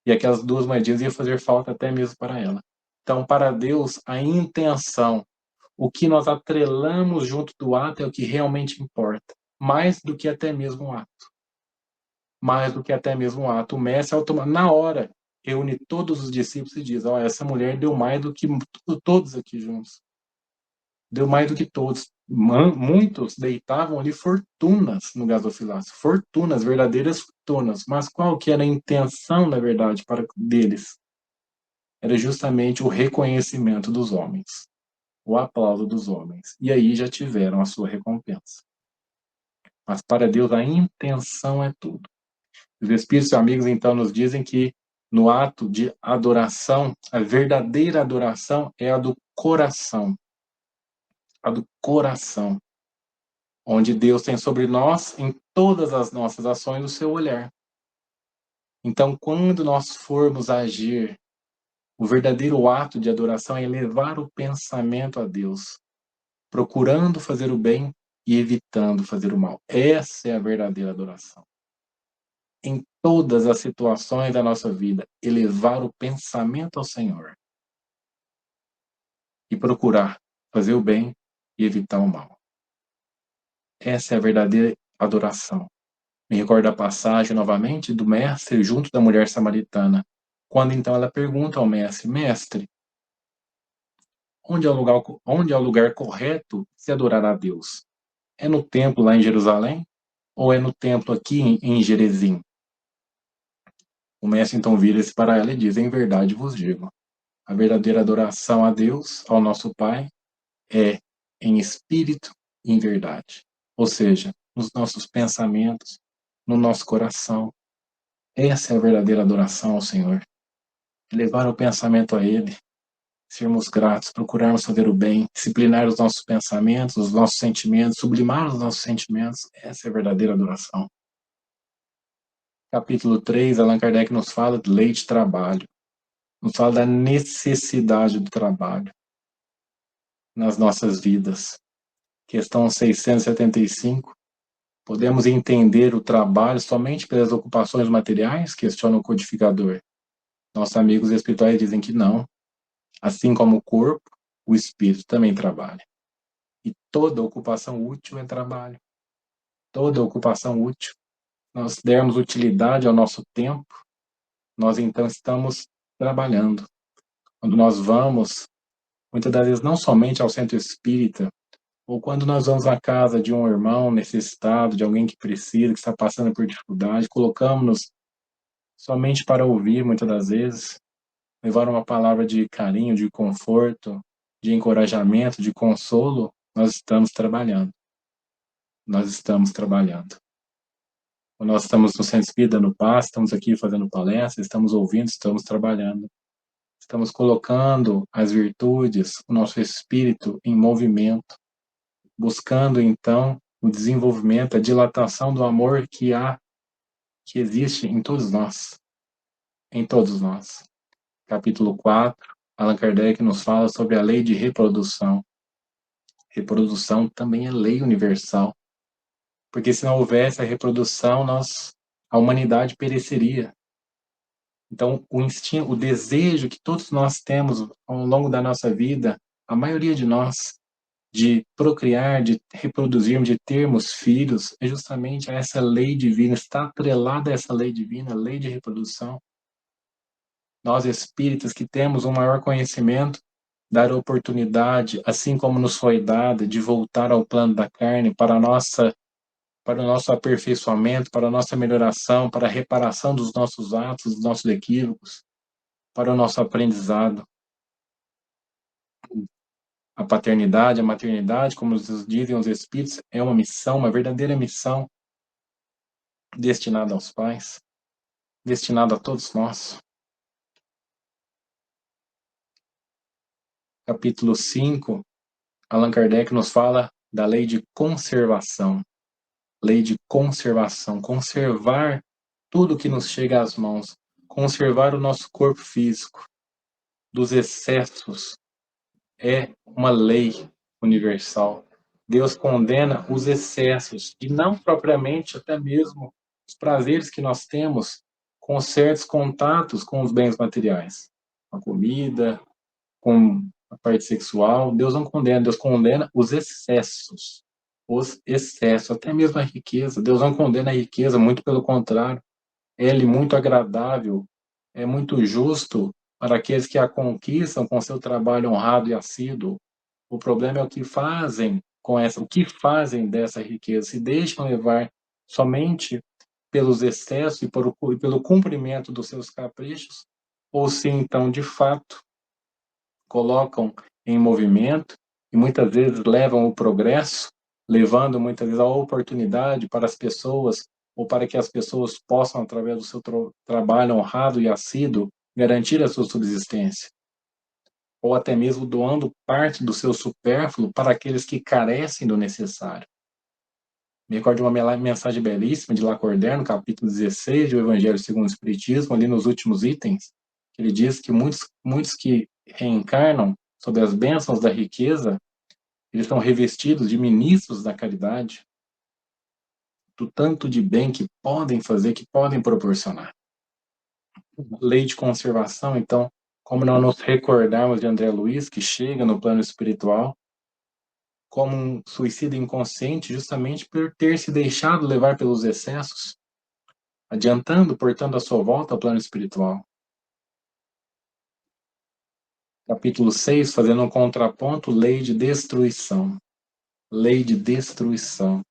E aquelas 2 moedinhas iam fazer falta até mesmo para ela. Então, para Deus, a intenção, o que nós atrelamos junto do ato é o que realmente importa, mais do que até mesmo o ato. Mais do que até mesmo o ato. O mestre, na hora, reúne todos os discípulos e diz: olha, essa mulher deu mais do que todos aqui juntos. Deu mais do que todos. Muitos deitavam ali fortunas no gasofilácio, fortunas, verdadeiras fortunas. Mas qual que era a intenção, na verdade, deles? Era justamente o reconhecimento dos homens, o aplauso dos homens. E aí já tiveram a sua recompensa. Mas para Deus a intenção é tudo. Os Espíritos amigos, então, nos dizem que no ato de adoração, a verdadeira adoração é a do coração. A do coração. Onde Deus tem sobre nós, em todas as nossas ações, o seu olhar. Então, quando nós formos agir, o verdadeiro ato de adoração é elevar o pensamento a Deus, procurando fazer o bem e evitando fazer o mal. Essa é a verdadeira adoração. Em todas as situações da nossa vida, elevar o pensamento ao Senhor e procurar fazer o bem e evitar o mal. Essa é a verdadeira adoração. Me recordo a passagem novamente do mestre junto da mulher samaritana, quando então ela pergunta ao mestre: mestre, onde é o lugar correto se adorar a Deus? É no templo lá em Jerusalém ou é no templo aqui em Gerezim? O mestre então vira-se para ela e diz: em verdade vos digo, a verdadeira adoração a Deus, ao nosso Pai, é em espírito e em verdade. Ou seja, nos nossos pensamentos, no nosso coração. Essa é a verdadeira adoração ao Senhor. Levar o pensamento a Ele, sermos gratos, procurarmos fazer o bem, disciplinar os nossos pensamentos, os nossos sentimentos, sublimar os nossos sentimentos. Essa é a verdadeira adoração. Capítulo 3, Allan Kardec nos fala de lei de trabalho. Nos fala da necessidade do trabalho nas nossas vidas. Questão 675. Podemos entender o trabalho somente pelas ocupações materiais? Questiona o codificador. Nossos amigos espirituais dizem que não. Assim como o corpo, o espírito também trabalha. E toda ocupação útil é trabalho. Toda ocupação útil. Nós dermos utilidade ao nosso tempo, nós então estamos trabalhando. Quando nós vamos, muitas das vezes, não somente ao centro espírita, ou quando nós vamos à casa de um irmão necessitado, de alguém que precisa, que está passando por dificuldade, colocamos-nos somente para ouvir, muitas das vezes, levar uma palavra de carinho, de conforto, de encorajamento, de consolo, nós estamos trabalhando. Nós estamos trabalhando. Quando nós estamos no centro espírita, no passe, estamos aqui fazendo palestra, estamos ouvindo, estamos trabalhando. Estamos colocando as virtudes, o nosso espírito em movimento, buscando então o desenvolvimento, a dilatação do amor que existe em todos nós. Em todos nós. Capítulo 4, Allan Kardec nos fala sobre a lei de reprodução. Reprodução também é lei universal. Porque se não houvesse a reprodução, a humanidade pereceria. Então, o instinto, o desejo que todos nós temos ao longo da nossa vida, a maioria de nós, de procriar, de reproduzirmos, de termos filhos, é justamente essa lei divina, está atrelada a essa lei divina, a lei de reprodução. Nós espíritas que temos um maior conhecimento, dar oportunidade, assim como nos foi dada, de voltar ao plano da carne para o nosso aperfeiçoamento, para a nossa melhoração, para a reparação dos nossos atos, dos nossos equívocos, para o nosso aprendizado. A paternidade, a maternidade, como nos dizem os espíritos, é uma missão, uma verdadeira missão destinada aos pais, destinada a todos nós. Capítulo 5, Allan Kardec nos fala da lei de conservação. Lei de conservação, conservar tudo que nos chega às mãos, conservar o nosso corpo físico dos excessos, é uma lei universal. Deus condena os excessos e não propriamente até mesmo os prazeres que nós temos com certos contatos com os bens materiais, com a comida, com a parte sexual. Deus não condena, Deus condena os excessos, até mesmo a riqueza. Deus não condena a riqueza, muito pelo contrário, ele muito agradável, é muito justo para aqueles que a conquistam com seu trabalho honrado e assíduo. O problema é o que fazem o que fazem dessa riqueza, se deixam levar somente pelos excessos e pelo cumprimento dos seus caprichos, ou se então, de fato, colocam em movimento e muitas vezes levam o progresso, levando muitas vezes a oportunidade para as pessoas, ou para que as pessoas possam, através do seu trabalho honrado e assíduo, garantir a sua subsistência. Ou até mesmo doando parte do seu supérfluo para aqueles que carecem do necessário. Me recordo de uma mensagem belíssima de Lacordaire, no capítulo 16 do Evangelho segundo o Espiritismo, ali nos últimos itens, que ele diz que muitos que reencarnam sob as bênçãos da riqueza, eles estão revestidos de ministros da caridade, do tanto de bem que podem fazer, que podem proporcionar. Lei de conservação, então, como não nos recordarmos de André Luiz, que chega no plano espiritual como um suicida inconsciente, justamente por ter se deixado levar pelos excessos, adiantando, portanto, a sua volta ao plano espiritual. Capítulo 6, fazendo um contraponto, lei de destruição. Lei de destruição.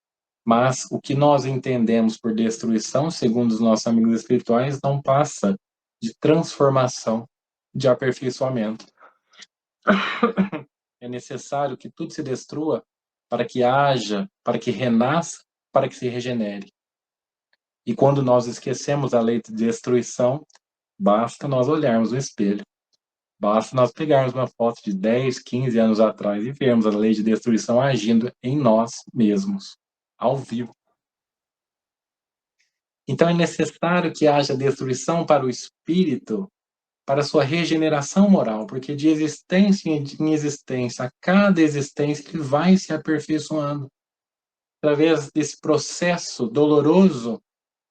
Mas o que nós entendemos por destruição, segundo os nossos amigos espirituais, não passa de transformação, de aperfeiçoamento. É necessário que tudo se destrua para que haja, para que renasça, para que se regenere. E quando nós esquecemos a lei de destruição, basta nós olharmos no espelho. Basta nós pegarmos uma foto de 10, 15 anos atrás e vermos a lei de destruição agindo em nós mesmos, ao vivo. Então é necessário que haja destruição para o espírito, para a sua regeneração moral, porque de existência em existência, a cada existência, ele vai se aperfeiçoando. Através desse processo doloroso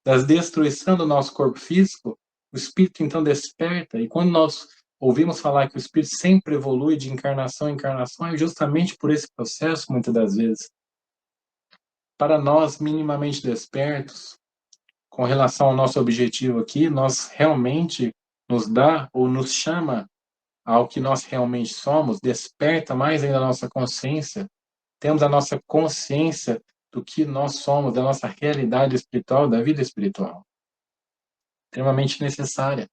da destruição do nosso corpo físico, o espírito então desperta, e quando nós ouvimos falar que o espírito sempre evolui de encarnação em encarnação, é justamente por esse processo, muitas das vezes. Para nós, minimamente despertos, com relação ao nosso objetivo aqui, nós realmente nos dá ou nos chama ao que nós realmente somos, desperta mais ainda a nossa consciência, temos a nossa consciência do que nós somos, da nossa realidade espiritual, da vida espiritual. Extremamente necessária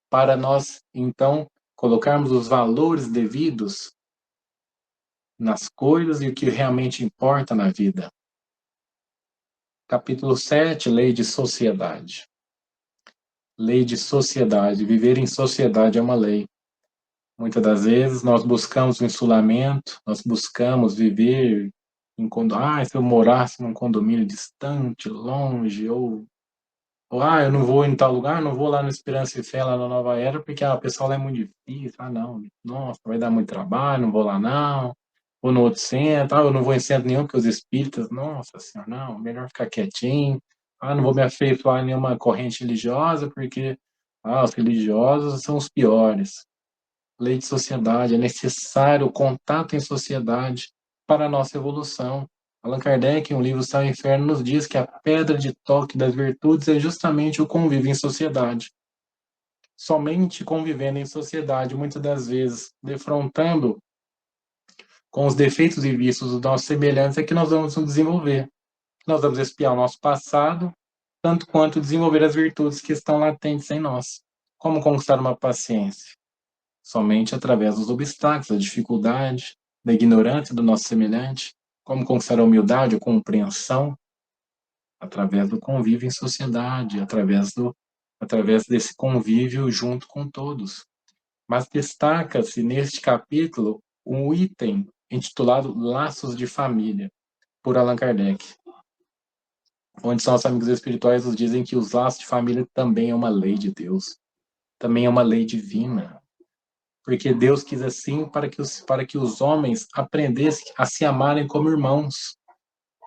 para nós, então, colocarmos os valores devidos nas coisas e o que realmente importa na vida. Capítulo 7, Lei de Sociedade. Lei de sociedade. Viver em sociedade é uma lei. Muitas das vezes nós buscamos o insulamento, nós buscamos viver em se eu morasse num condomínio distante, longe, eu não vou em tal lugar, não vou lá no Esperança e Fé, lá na Nova Era, porque o pessoal lá é muito difícil, não, nossa, vai dar muito trabalho, não vou lá não, vou no outro centro, eu não vou em centro nenhum, porque os espíritas, nossa senhora, não, melhor ficar quietinho, não vou me afeiçoar em nenhuma corrente religiosa, porque os religiosos são os piores. Lei de sociedade, é necessário o contato em sociedade para a nossa evolução. Allan Kardec, em um livro Céu e Inferno, nos diz que a pedra de toque das virtudes é justamente o convívio em sociedade. Somente convivendo em sociedade, muitas das vezes, defrontando com os defeitos e vícios dos nossos semelhantes, é que nós vamos nos desenvolver. Nós vamos espiar o nosso passado, tanto quanto desenvolver as virtudes que estão latentes em nós. Como conquistar uma paciência? Somente através dos obstáculos, da dificuldade, da ignorância do nosso semelhante. Como conquistar a humildade, a compreensão? Através do convívio em sociedade, através desse convívio junto com todos. Mas destaca-se neste capítulo um item intitulado Laços de Família, por Allan Kardec, onde nossos amigos espirituais nos dizem que os laços de família também é uma lei de Deus, também é uma lei divina. porque Deus quis assim para que os homens aprendessem a se amarem como irmãos.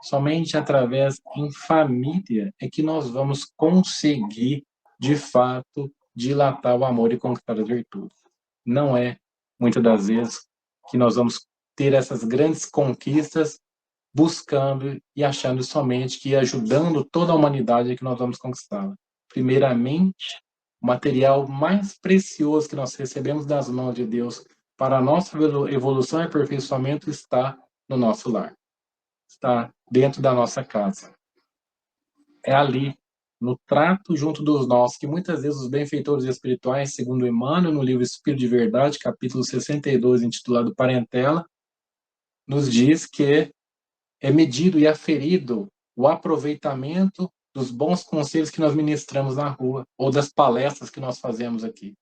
Somente através em família é que nós vamos conseguir, de fato, dilatar o amor e conquistar as virtudes. Não é, muitas das vezes, que nós vamos ter essas grandes conquistas buscando e achando somente que ajudando toda a humanidade é que nós vamos conquistá-la. Primeiramente, o material mais precioso que nós recebemos das mãos de Deus para a nossa evolução e aperfeiçoamento está no nosso lar. Está dentro da nossa casa. É ali, no trato junto dos nossos, que muitas vezes os benfeitores espirituais, segundo Emmanuel, no livro Espírito de Verdade, capítulo 62, intitulado Parentela, nos diz que é medido e aferido o aproveitamento dos bons conselhos que nós ministramos na rua, ou das palestras que nós fazemos aqui.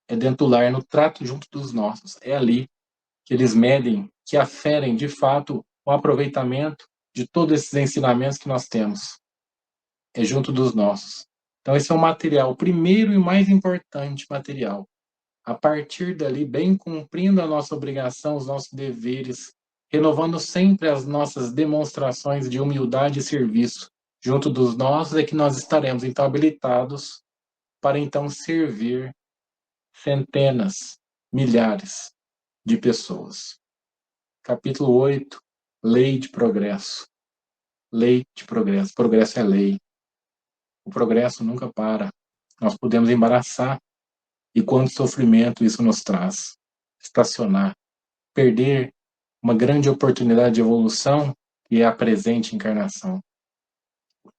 É dentro do lar, no trato junto dos nossos. É ali que eles medem, que aferem, de fato, o aproveitamento de todos esses ensinamentos que nós temos. É junto dos nossos. Então, esse é o material, o primeiro e mais importante material. A partir dali, bem cumprindo a nossa obrigação, os nossos deveres, renovando sempre as nossas demonstrações de humildade e serviço junto dos nossos, é que nós estaremos, então, habilitados para, então, servir centenas, milhares de pessoas. Capítulo 8, Lei de Progresso. Lei de progresso. Progresso é lei. O progresso nunca para. Nós podemos embaraçar. E quanto sofrimento isso nos traz. Estacionar. Perder uma grande oportunidade de evolução que é a presente encarnação.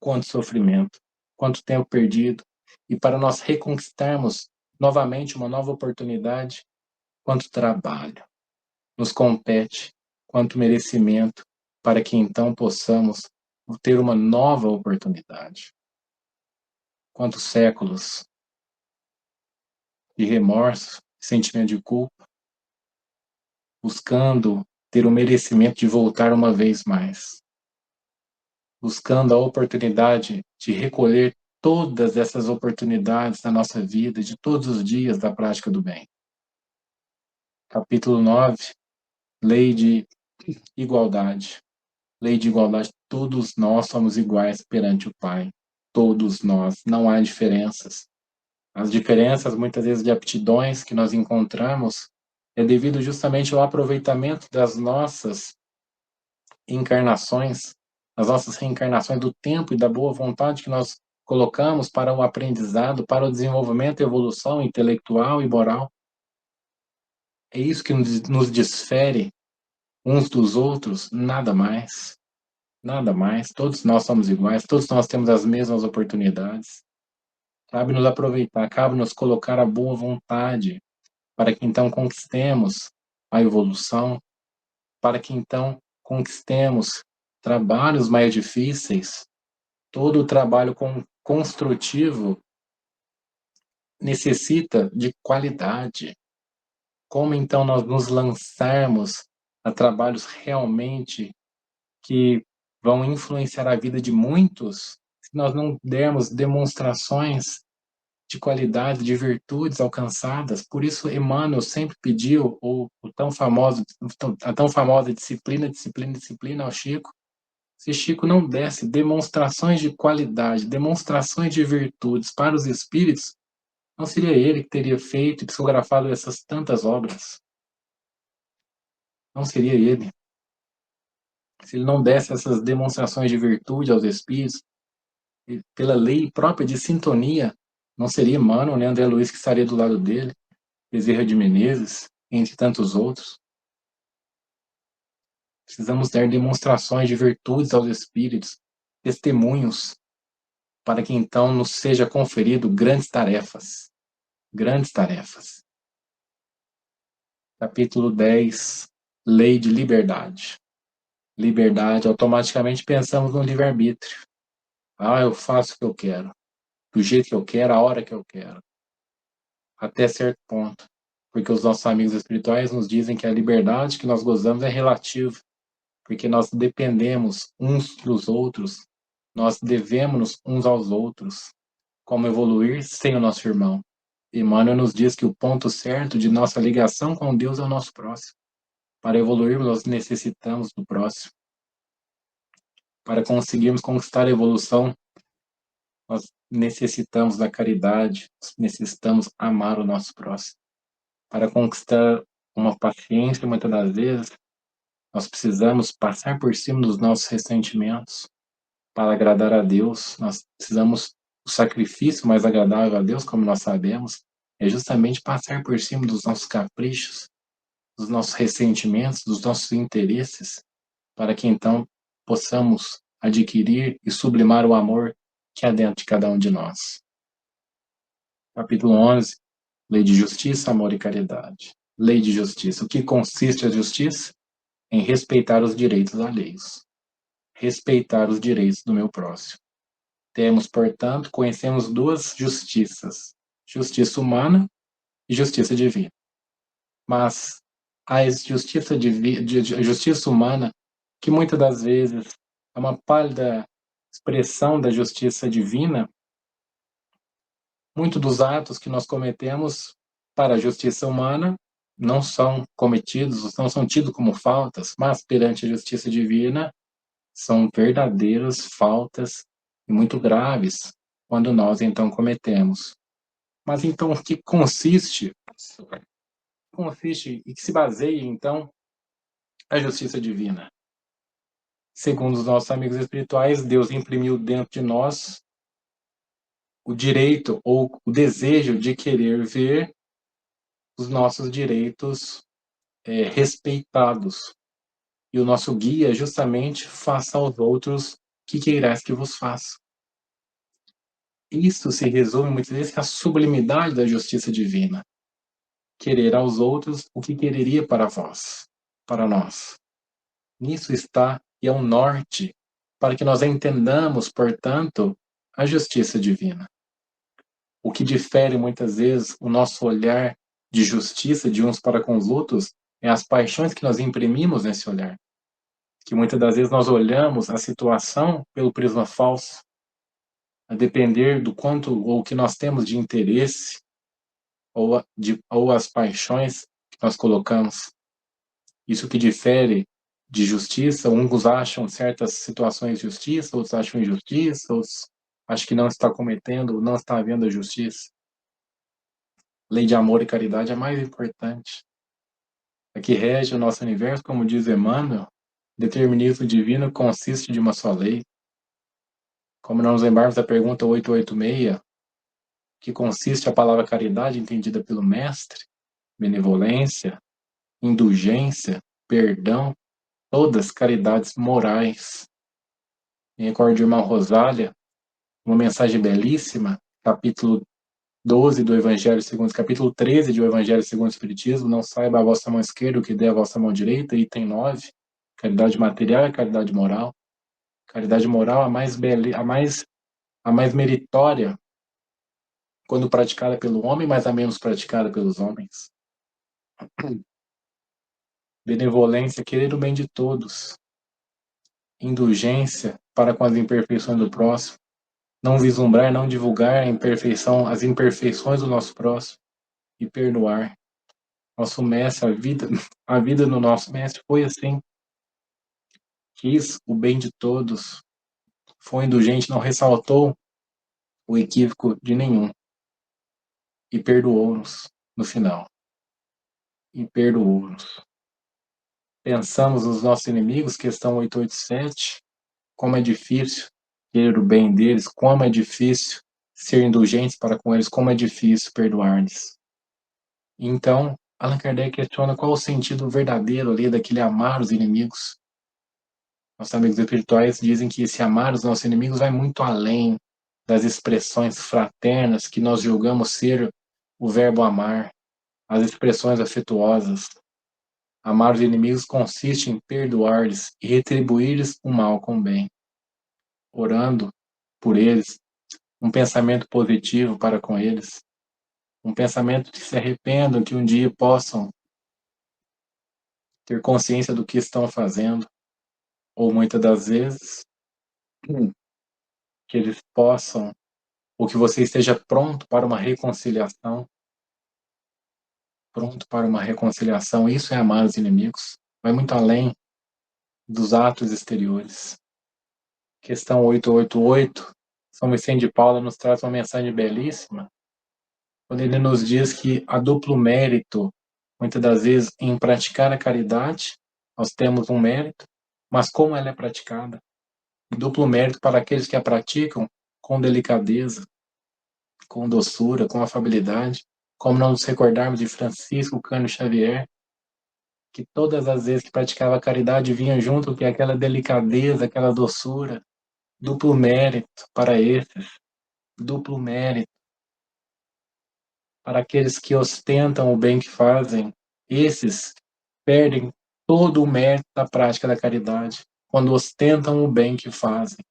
Quanto sofrimento. Quanto tempo perdido. E para nós reconquistarmos novamente uma nova oportunidade, quanto trabalho nos compete, quanto merecimento, para que então possamos ter uma nova oportunidade. Quantos séculos de remorso, sentimento de culpa, buscando ter o merecimento de voltar uma vez mais, buscando a oportunidade de recolher todas essas oportunidades da nossa vida, de todos os dias da prática do bem. Capítulo 9, Lei de Igualdade. Lei de igualdade, todos nós somos iguais perante o Pai. Todos nós, não há diferenças. As diferenças, muitas vezes, de aptidões que nós encontramos é devido justamente ao aproveitamento das nossas encarnações, das nossas reencarnações, do tempo e da boa vontade que nós colocamos para o aprendizado, para o desenvolvimento e evolução intelectual e moral. É isso que nos difere uns dos outros, nada mais. Nada mais, todos nós somos iguais, todos nós temos as mesmas oportunidades. Cabe nos aproveitar, cabe nos colocar a boa vontade, para que então conquistemos a evolução, para que então conquistemos trabalhos mais difíceis. Todo o trabalho construtivo necessita de qualidade. Como então nós nos lançarmos a trabalhos realmente que vão influenciar a vida de muitos, se nós não dermos demonstrações de qualidade, de virtudes alcançadas? Por isso Emmanuel sempre pediu a tão famosa disciplina ao Chico. Se Chico não desse demonstrações de qualidade, demonstrações de virtudes para os espíritos, não seria ele que teria feito e psicografado essas tantas obras. Não seria ele. Se ele não desse essas demonstrações de virtude aos espíritos, pela lei própria de sintonia, não seria Emmanuel, nem André Luiz que estaria do lado dele, Bezerra de Menezes, entre tantos outros. Precisamos dar demonstrações de virtudes aos espíritos, testemunhos, para que então nos seja conferido grandes tarefas. Grandes tarefas. Capítulo 10, Lei de Liberdade. Liberdade, automaticamente pensamos no livre-arbítrio. Eu faço o que eu quero, do jeito que eu quero, a hora que eu quero. Até certo ponto. Porque os nossos amigos espirituais nos dizem que a liberdade que nós gozamos é relativa. Porque nós dependemos uns dos outros, nós devemos uns aos outros. Como evoluir sem o nosso irmão? Emmanuel nos diz que o ponto certo de nossa ligação com Deus é o nosso próximo. Para evoluirmos, nós necessitamos do próximo. Para conseguirmos conquistar a evolução, nós necessitamos da caridade, necessitamos amar o nosso próximo. Para conquistar uma paciência, muitas das vezes, nós precisamos passar por cima dos nossos ressentimentos. Para agradar a Deus, nós precisamos, o sacrifício mais agradável a Deus, como nós sabemos, é justamente passar por cima dos nossos caprichos, dos nossos ressentimentos, dos nossos interesses, para que então possamos adquirir e sublimar o amor que há dentro de cada um de nós. Capítulo 11, Lei de Justiça, Amor e Caridade. Lei de Justiça. O que consiste a justiça? Em respeitar os direitos alheios. Respeitar os direitos do meu próximo. Temos, portanto, conhecemos duas justiças. Justiça humana e justiça divina. Mas a justiça humana, que muitas das vezes é uma pálida expressão da justiça divina, muitos dos atos que nós cometemos para a justiça humana não são cometidos, não são tidos como faltas, mas perante a justiça divina são verdadeiras faltas e muito graves quando nós então cometemos. Mas então o que consiste e que se baseia então a justiça divina? Segundo os nossos amigos espirituais, Deus imprimiu dentro de nós o direito ou o desejo de querer ver os nossos direitos respeitados. E o nosso guia é justamente faça aos outros o que queirás que vos faça. Isso se resume muitas vezes à sublimidade da justiça divina. Querer aos outros o que quereria para vós, para nós. Nisso está e é um norte para que nós entendamos, portanto, a justiça divina. O que difere muitas vezes o nosso olhar de justiça de uns para com os outros é as paixões que nós imprimimos nesse olhar. Que muitas das vezes nós olhamos a situação pelo prisma falso, a depender do quanto ou que nós temos de interesse ou as paixões que nós colocamos. Isso que difere de justiça, uns acham certas situações justiça, outros acham injustiça, outros acham que não está cometendo, não está havendo a justiça. Lei de amor e caridade é mais importante. A que rege o nosso universo, como diz Emmanuel, determinismo divino consiste de uma só lei. Como nós lembrarmos da pergunta 886, que consiste a palavra caridade entendida pelo mestre, benevolência, indulgência, perdão, todas caridades morais. Me recordo de irmã Rosália, uma mensagem belíssima, capítulo 12 do Evangelho segundo, capítulo 13 do Evangelho segundo o Espiritismo, não saiba a vossa mão esquerda o que dê a vossa mão direita, item 9, caridade material e caridade moral. Caridade moral a mais meritória quando praticada pelo homem, mas a menos praticada pelos homens. Benevolência, querer o bem de todos. Indulgência para com as imperfeições do próximo. Não vislumbrar, não divulgar as imperfeições do nosso próximo. E perdoar. Nosso mestre, a vida do nosso mestre foi assim. Quis o bem de todos. Foi indulgente, não ressaltou o equívoco de nenhum. E perdoou-nos no final. E perdoou-nos. Pensamos nos nossos inimigos, questão 887, como é difícil querer o bem deles, como é difícil ser indulgentes para com eles, como é difícil perdoar-lhes. Então, Allan Kardec questiona qual o sentido verdadeiro ali daquele amar os inimigos. Nossos amigos espirituais dizem que esse amar os nossos inimigos vai muito além das expressões fraternas que nós julgamos ser o verbo amar, as expressões afetuosas. Amar os inimigos consiste em perdoar-lhes e retribuir-lhes o mal com o bem, orando por eles, um pensamento positivo para com eles, um pensamento que se arrependam, que um dia possam ter consciência do que estão fazendo, ou muitas das vezes, que eles possam, ou que você esteja pronto para uma reconciliação, pronto para uma reconciliação. Isso é amar os inimigos. Vai muito além dos atos exteriores. Questão 888, São Vicente de Paula nos traz uma mensagem belíssima, quando ele nos diz que há duplo mérito, muitas das vezes, em praticar a caridade. Nós temos um mérito, mas como ela é praticada? Duplo mérito para aqueles que a praticam com delicadeza, com doçura, com afabilidade, como não nos recordarmos de Francisco Cândido Xavier, que todas as vezes que praticava a caridade vinha junto com aquela delicadeza, aquela doçura. Duplo mérito para esses, duplo mérito para aqueles que ostentam o bem que fazem. Esses perdem todo o mérito da prática da caridade quando ostentam o bem que fazem,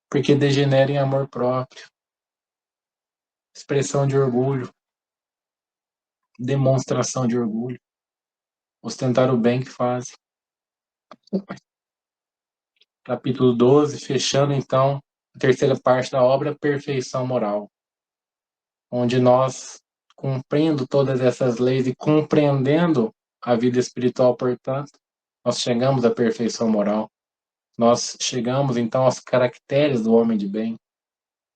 porque degeneram em amor próprio, expressão de orgulho, demonstração de orgulho, ostentar o bem que fazem. Capítulo 12, fechando então a terceira parte da obra, Perfeição Moral, onde nós, cumprindo todas essas leis e compreendendo a vida espiritual, portanto, nós chegamos à perfeição moral. Nós chegamos então aos caracteres do homem de bem,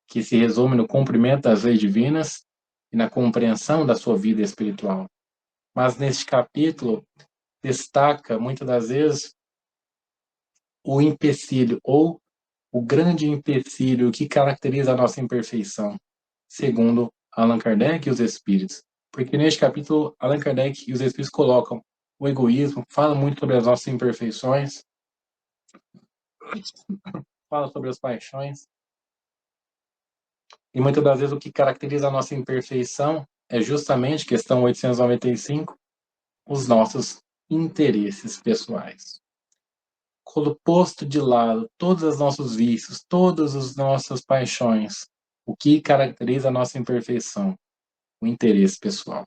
que se resume no cumprimento das leis divinas e na compreensão da sua vida espiritual. Mas neste capítulo destaca muitas das vezes o empecilho ou o grande empecilho que caracteriza a nossa imperfeição, segundo Allan Kardec e os Espíritos. Porque neste capítulo, Allan Kardec e os Espíritos colocam o egoísmo, falam muito sobre as nossas imperfeições, falam sobre as paixões. E muitas das vezes o que caracteriza a nossa imperfeição é justamente, questão 895, os nossos interesses pessoais. Posto de lado todos os nossos vícios, todas as nossas paixões, o que caracteriza a nossa imperfeição? O interesse pessoal.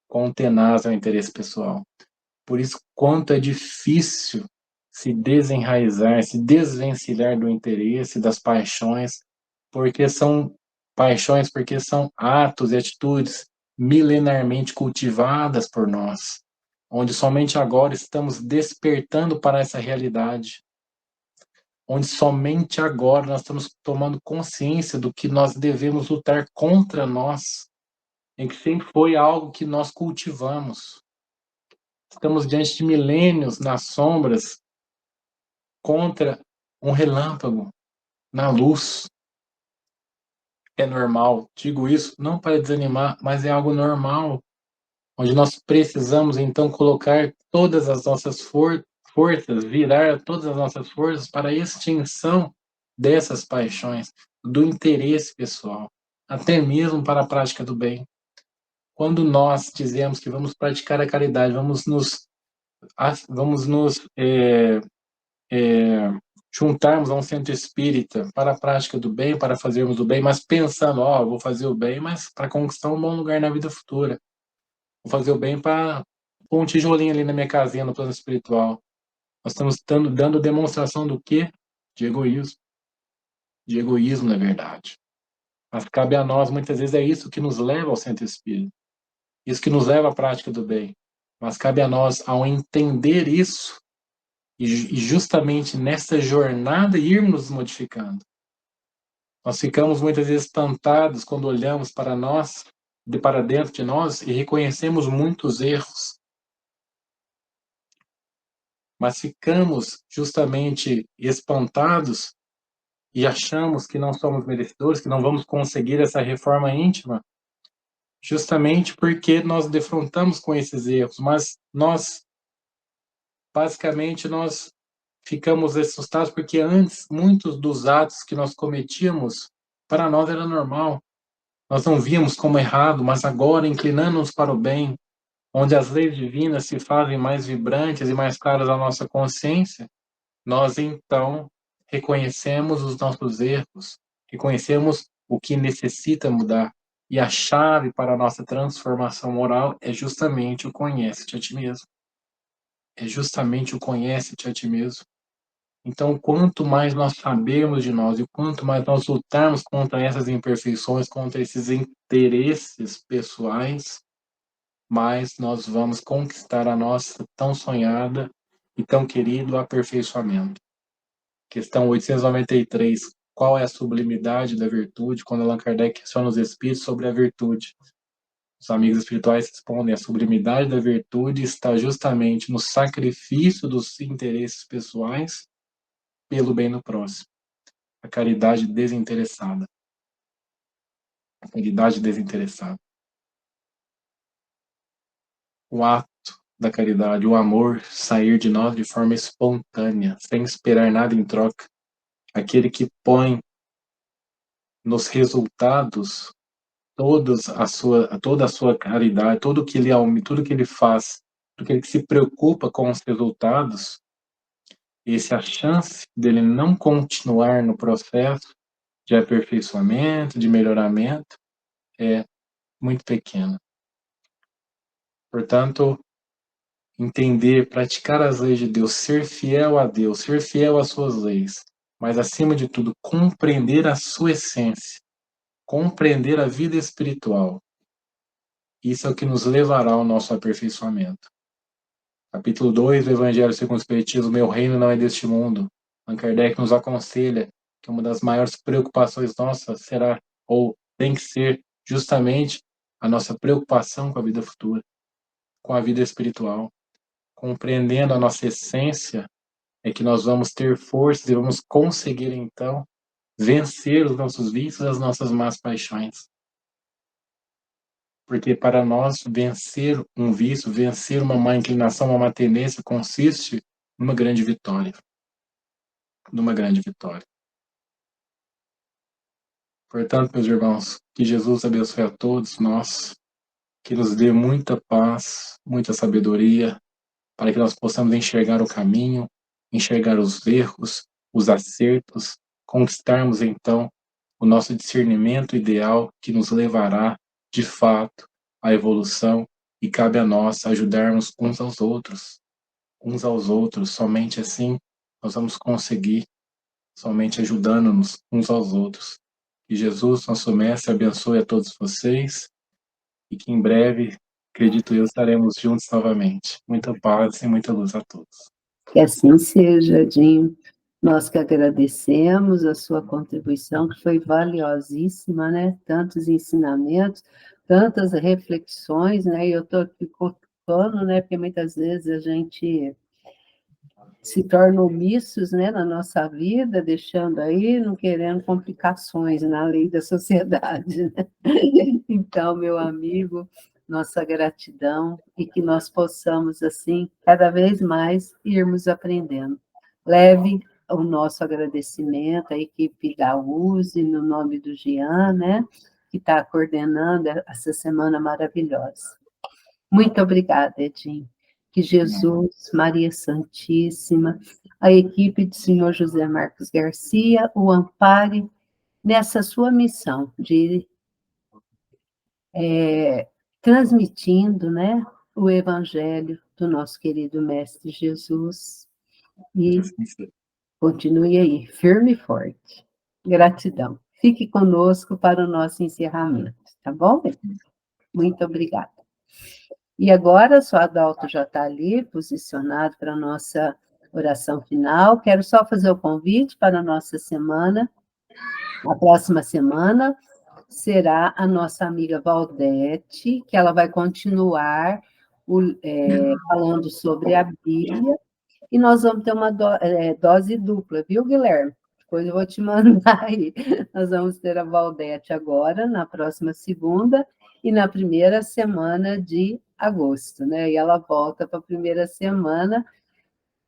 Quão tenaz é o interesse pessoal. Por isso, quanto é difícil se desenraizar, se desvencilhar do interesse, das paixões, porque são paixões, porque são atos e atitudes milenarmente cultivadas por nós, onde somente agora estamos despertando para essa realidade, onde somente agora nós estamos tomando consciência do que nós devemos lutar contra nós, em que sempre foi algo que nós cultivamos. Estamos diante de milênios nas sombras contra um relâmpago na luz. É normal, digo isso não para desanimar, mas é algo normal, onde nós precisamos então colocar todas as nossas forças, virar todas as nossas forças para a extinção dessas paixões, do interesse pessoal, até mesmo para a prática do bem. Quando nós dizemos que vamos praticar a caridade, vamos nos juntarmos a um centro espírita para a prática do bem, para fazermos o bem, mas pensando, vou fazer o bem, mas para conquistar um bom lugar na vida futura. Vou fazer o bem para pôr um tijolinho ali na minha casinha no plano espiritual. Nós estamos dando demonstração do quê? De egoísmo. De egoísmo, na verdade. Mas cabe a nós, muitas vezes, é isso que nos leva ao centro espírita. Isso que nos leva à prática do bem. Mas cabe a nós, ao entender isso, e justamente nessa jornada, irmos nos modificando. Nós ficamos muitas vezes espantados quando olhamos para nós, para dentro de nós, e reconhecemos muitos erros. Mas ficamos justamente espantados e achamos que não somos merecedores, que não vamos conseguir essa reforma íntima, justamente porque nós defrontamos com esses erros, mas basicamente nós ficamos assustados porque antes muitos dos atos que nós cometíamos, para nós era normal. Nós não víamos como errado, mas agora, inclinando-nos para o bem, onde as leis divinas se fazem mais vibrantes e mais claras à nossa consciência, nós então reconhecemos os nossos erros, reconhecemos o que necessita mudar. E a chave para a nossa transformação moral é justamente o conhece-te a ti mesmo. É justamente o conhece-te a ti mesmo. Então, quanto mais nós sabemos de nós e quanto mais nós lutarmos contra essas imperfeições, contra esses interesses pessoais, mais nós vamos conquistar a nossa tão sonhada e tão querido aperfeiçoamento. Questão 893. Qual é a sublimidade da virtude? Quando Allan Kardec questiona os espíritos sobre a virtude. Os amigos espirituais respondem: a sublimidade da virtude está justamente no sacrifício dos interesses pessoais pelo bem do próximo. A caridade desinteressada. A caridade desinteressada. O ato da caridade, o amor sair de nós de forma espontânea, sem esperar nada em troca. Aquele que põe nos resultados toda a sua caridade, tudo que ele faz, tudo que ele se preocupa com os resultados, a chance dele não continuar no processo de aperfeiçoamento, de melhoramento, é muito pequena. Portanto, entender, praticar as leis de Deus, ser fiel a Deus, ser fiel às suas leis, mas acima de tudo, compreender a sua essência, compreender a vida espiritual. Isso é o que nos levará ao nosso aperfeiçoamento. Capítulo 2 do Evangelho segundo o Espiritismo: meu reino não é deste mundo. Allan Kardec nos aconselha que uma das maiores preocupações nossas será, ou tem que ser, justamente a nossa preocupação com a vida futura, com a vida espiritual. Compreendendo a nossa essência, é que nós vamos ter forças e vamos conseguir, então, vencer os nossos vícios e as nossas más paixões. Porque para nós, vencer um vício, vencer uma má inclinação, uma má tendência, consiste numa grande vitória. Numa grande vitória. Portanto, meus irmãos, que Jesus abençoe a todos nós, que nos dê muita paz, muita sabedoria, para que nós possamos enxergar o caminho, enxergar os erros, os acertos, conquistarmos, então, o nosso discernimento ideal que nos levará, de fato, à evolução, e cabe a nós ajudarmos uns aos outros, somente assim nós vamos conseguir, somente ajudando-nos uns aos outros. Que Jesus, nosso Mestre, abençoe a todos vocês, e que em breve, acredito eu, estaremos juntos novamente. Muita paz e muita luz a todos. Que assim seja, Dinho. Nós que agradecemos a sua contribuição, que foi valiosíssima, né? Tantos ensinamentos, tantas reflexões, né? E eu estou aqui contando, né? Porque muitas vezes a gente se torna omissos, né, na nossa vida, deixando aí, não querendo complicações na lei da sociedade, né? Então, meu amigo, nossa gratidão, e que nós possamos, assim, cada vez mais irmos aprendendo. Leve o nosso agradecimento à equipe da USE, no nome do Jean, né, que está coordenando essa semana maravilhosa. Muito obrigada, Edinho. Que Jesus, Maria Santíssima, a equipe do Senhor José Marcos Garcia o ampare nessa sua missão de transmitindo, né, o Evangelho do nosso querido Mestre Jesus. E continue aí, firme e forte. Gratidão. Fique conosco para o nosso encerramento, tá bom? Muito obrigada. E agora, o Adalto já está ali, posicionado para a nossa oração final. Quero só fazer o convite para a nossa semana. A próxima semana será a nossa amiga Valdete, que ela vai continuar falando sobre a Bíblia, e nós vamos ter uma dose dupla, viu, Guilherme? Depois eu vou te mandar aí. Nós vamos ter a Valdete agora, na próxima segunda, e na primeira semana de agosto, né? E ela volta para a primeira semana.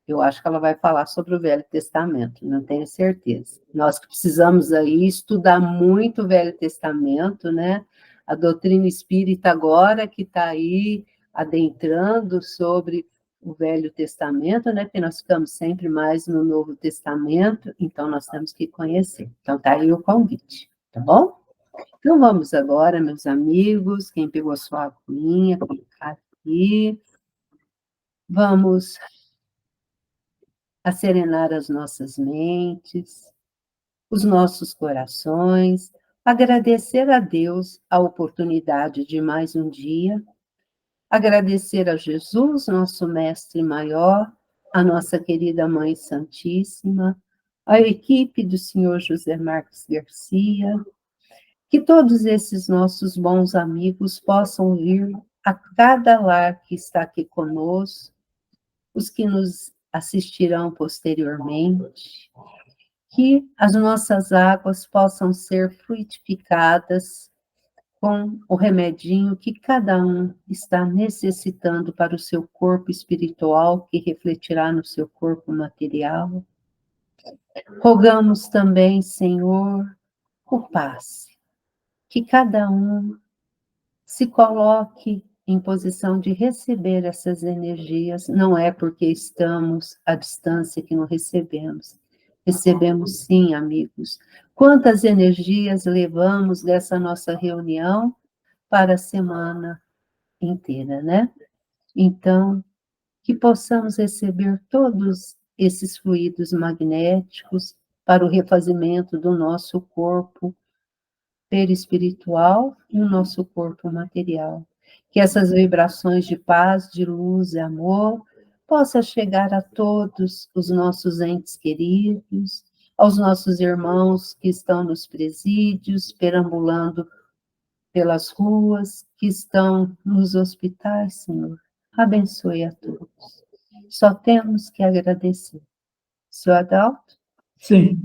Eu acho que ela vai falar sobre o Velho Testamento, não tenho certeza. Nós precisamos aí estudar muito o Velho Testamento, né? A doutrina espírita agora que está aí adentrando sobre o Velho Testamento, né? Porque nós ficamos sempre mais no Novo Testamento, então nós temos que conhecer. Então está aí o convite, tá bom? Então vamos agora, meus amigos, quem pegou sua aguinha, colocar aqui. Vamos acerenar as nossas mentes, os nossos corações, agradecer a Deus a oportunidade de mais um dia, Agradecer a Jesus, nosso Mestre Maior, a nossa querida Mãe Santíssima, a equipe do Senhor José Marques Garcia, que todos esses nossos bons amigos possam vir a cada lar que está aqui conosco, os que nos assistirão posteriormente, que as nossas águas possam ser frutificadas com o remedinho que cada um está necessitando para o seu corpo espiritual, que refletirá no seu corpo material. Rogamos também, Senhor, o passe, que cada um se coloque em posição de receber essas energias, não é porque estamos à distância que não recebemos. Recebemos sim, amigos. Quantas energias levamos dessa nossa reunião para a semana inteira, né? Então, que possamos receber todos esses fluidos magnéticos para o refazimento do nosso corpo perispiritual e o nosso corpo material. Que essas vibrações de paz, de luz e amor possa chegar a todos os nossos entes queridos, aos nossos irmãos que estão nos presídios, perambulando pelas ruas, que estão nos hospitais, Senhor. Abençoe a todos. Só temos que agradecer. Senhor Adalto? Sim.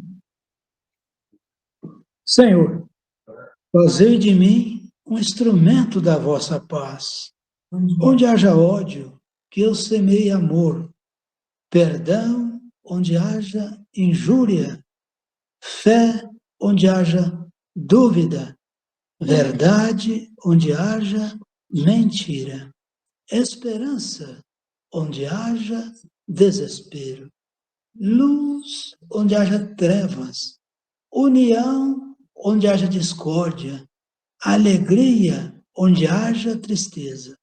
Senhor, fazei de mim um instrumento da vossa paz. Onde haja ódio, que eu semeie amor. Perdão, onde haja injúria. Fé, onde haja dúvida. Verdade, onde haja mentira. Esperança, onde haja desespero. Luz, onde haja trevas. União, onde haja discórdia. Alegria, onde haja tristeza.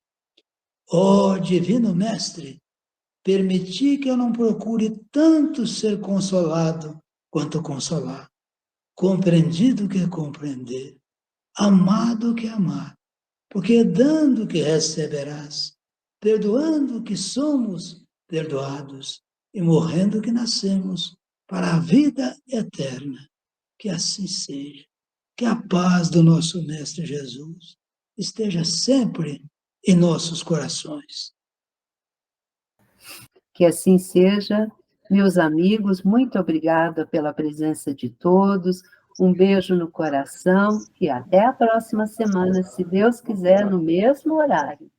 Ó Divino Mestre, permiti que eu não procure tanto ser consolado quanto consolar, compreendido que compreender, amado que amar, porque dando que receberás, perdoando que somos perdoados e morrendo que nascemos para a vida eterna. Que assim seja. Que a paz do nosso Mestre Jesus esteja sempre em nossos corações. Que assim seja. Meus amigos, muito obrigada pela presença de todos. Um beijo no coração e até a próxima semana, se Deus quiser, no mesmo horário.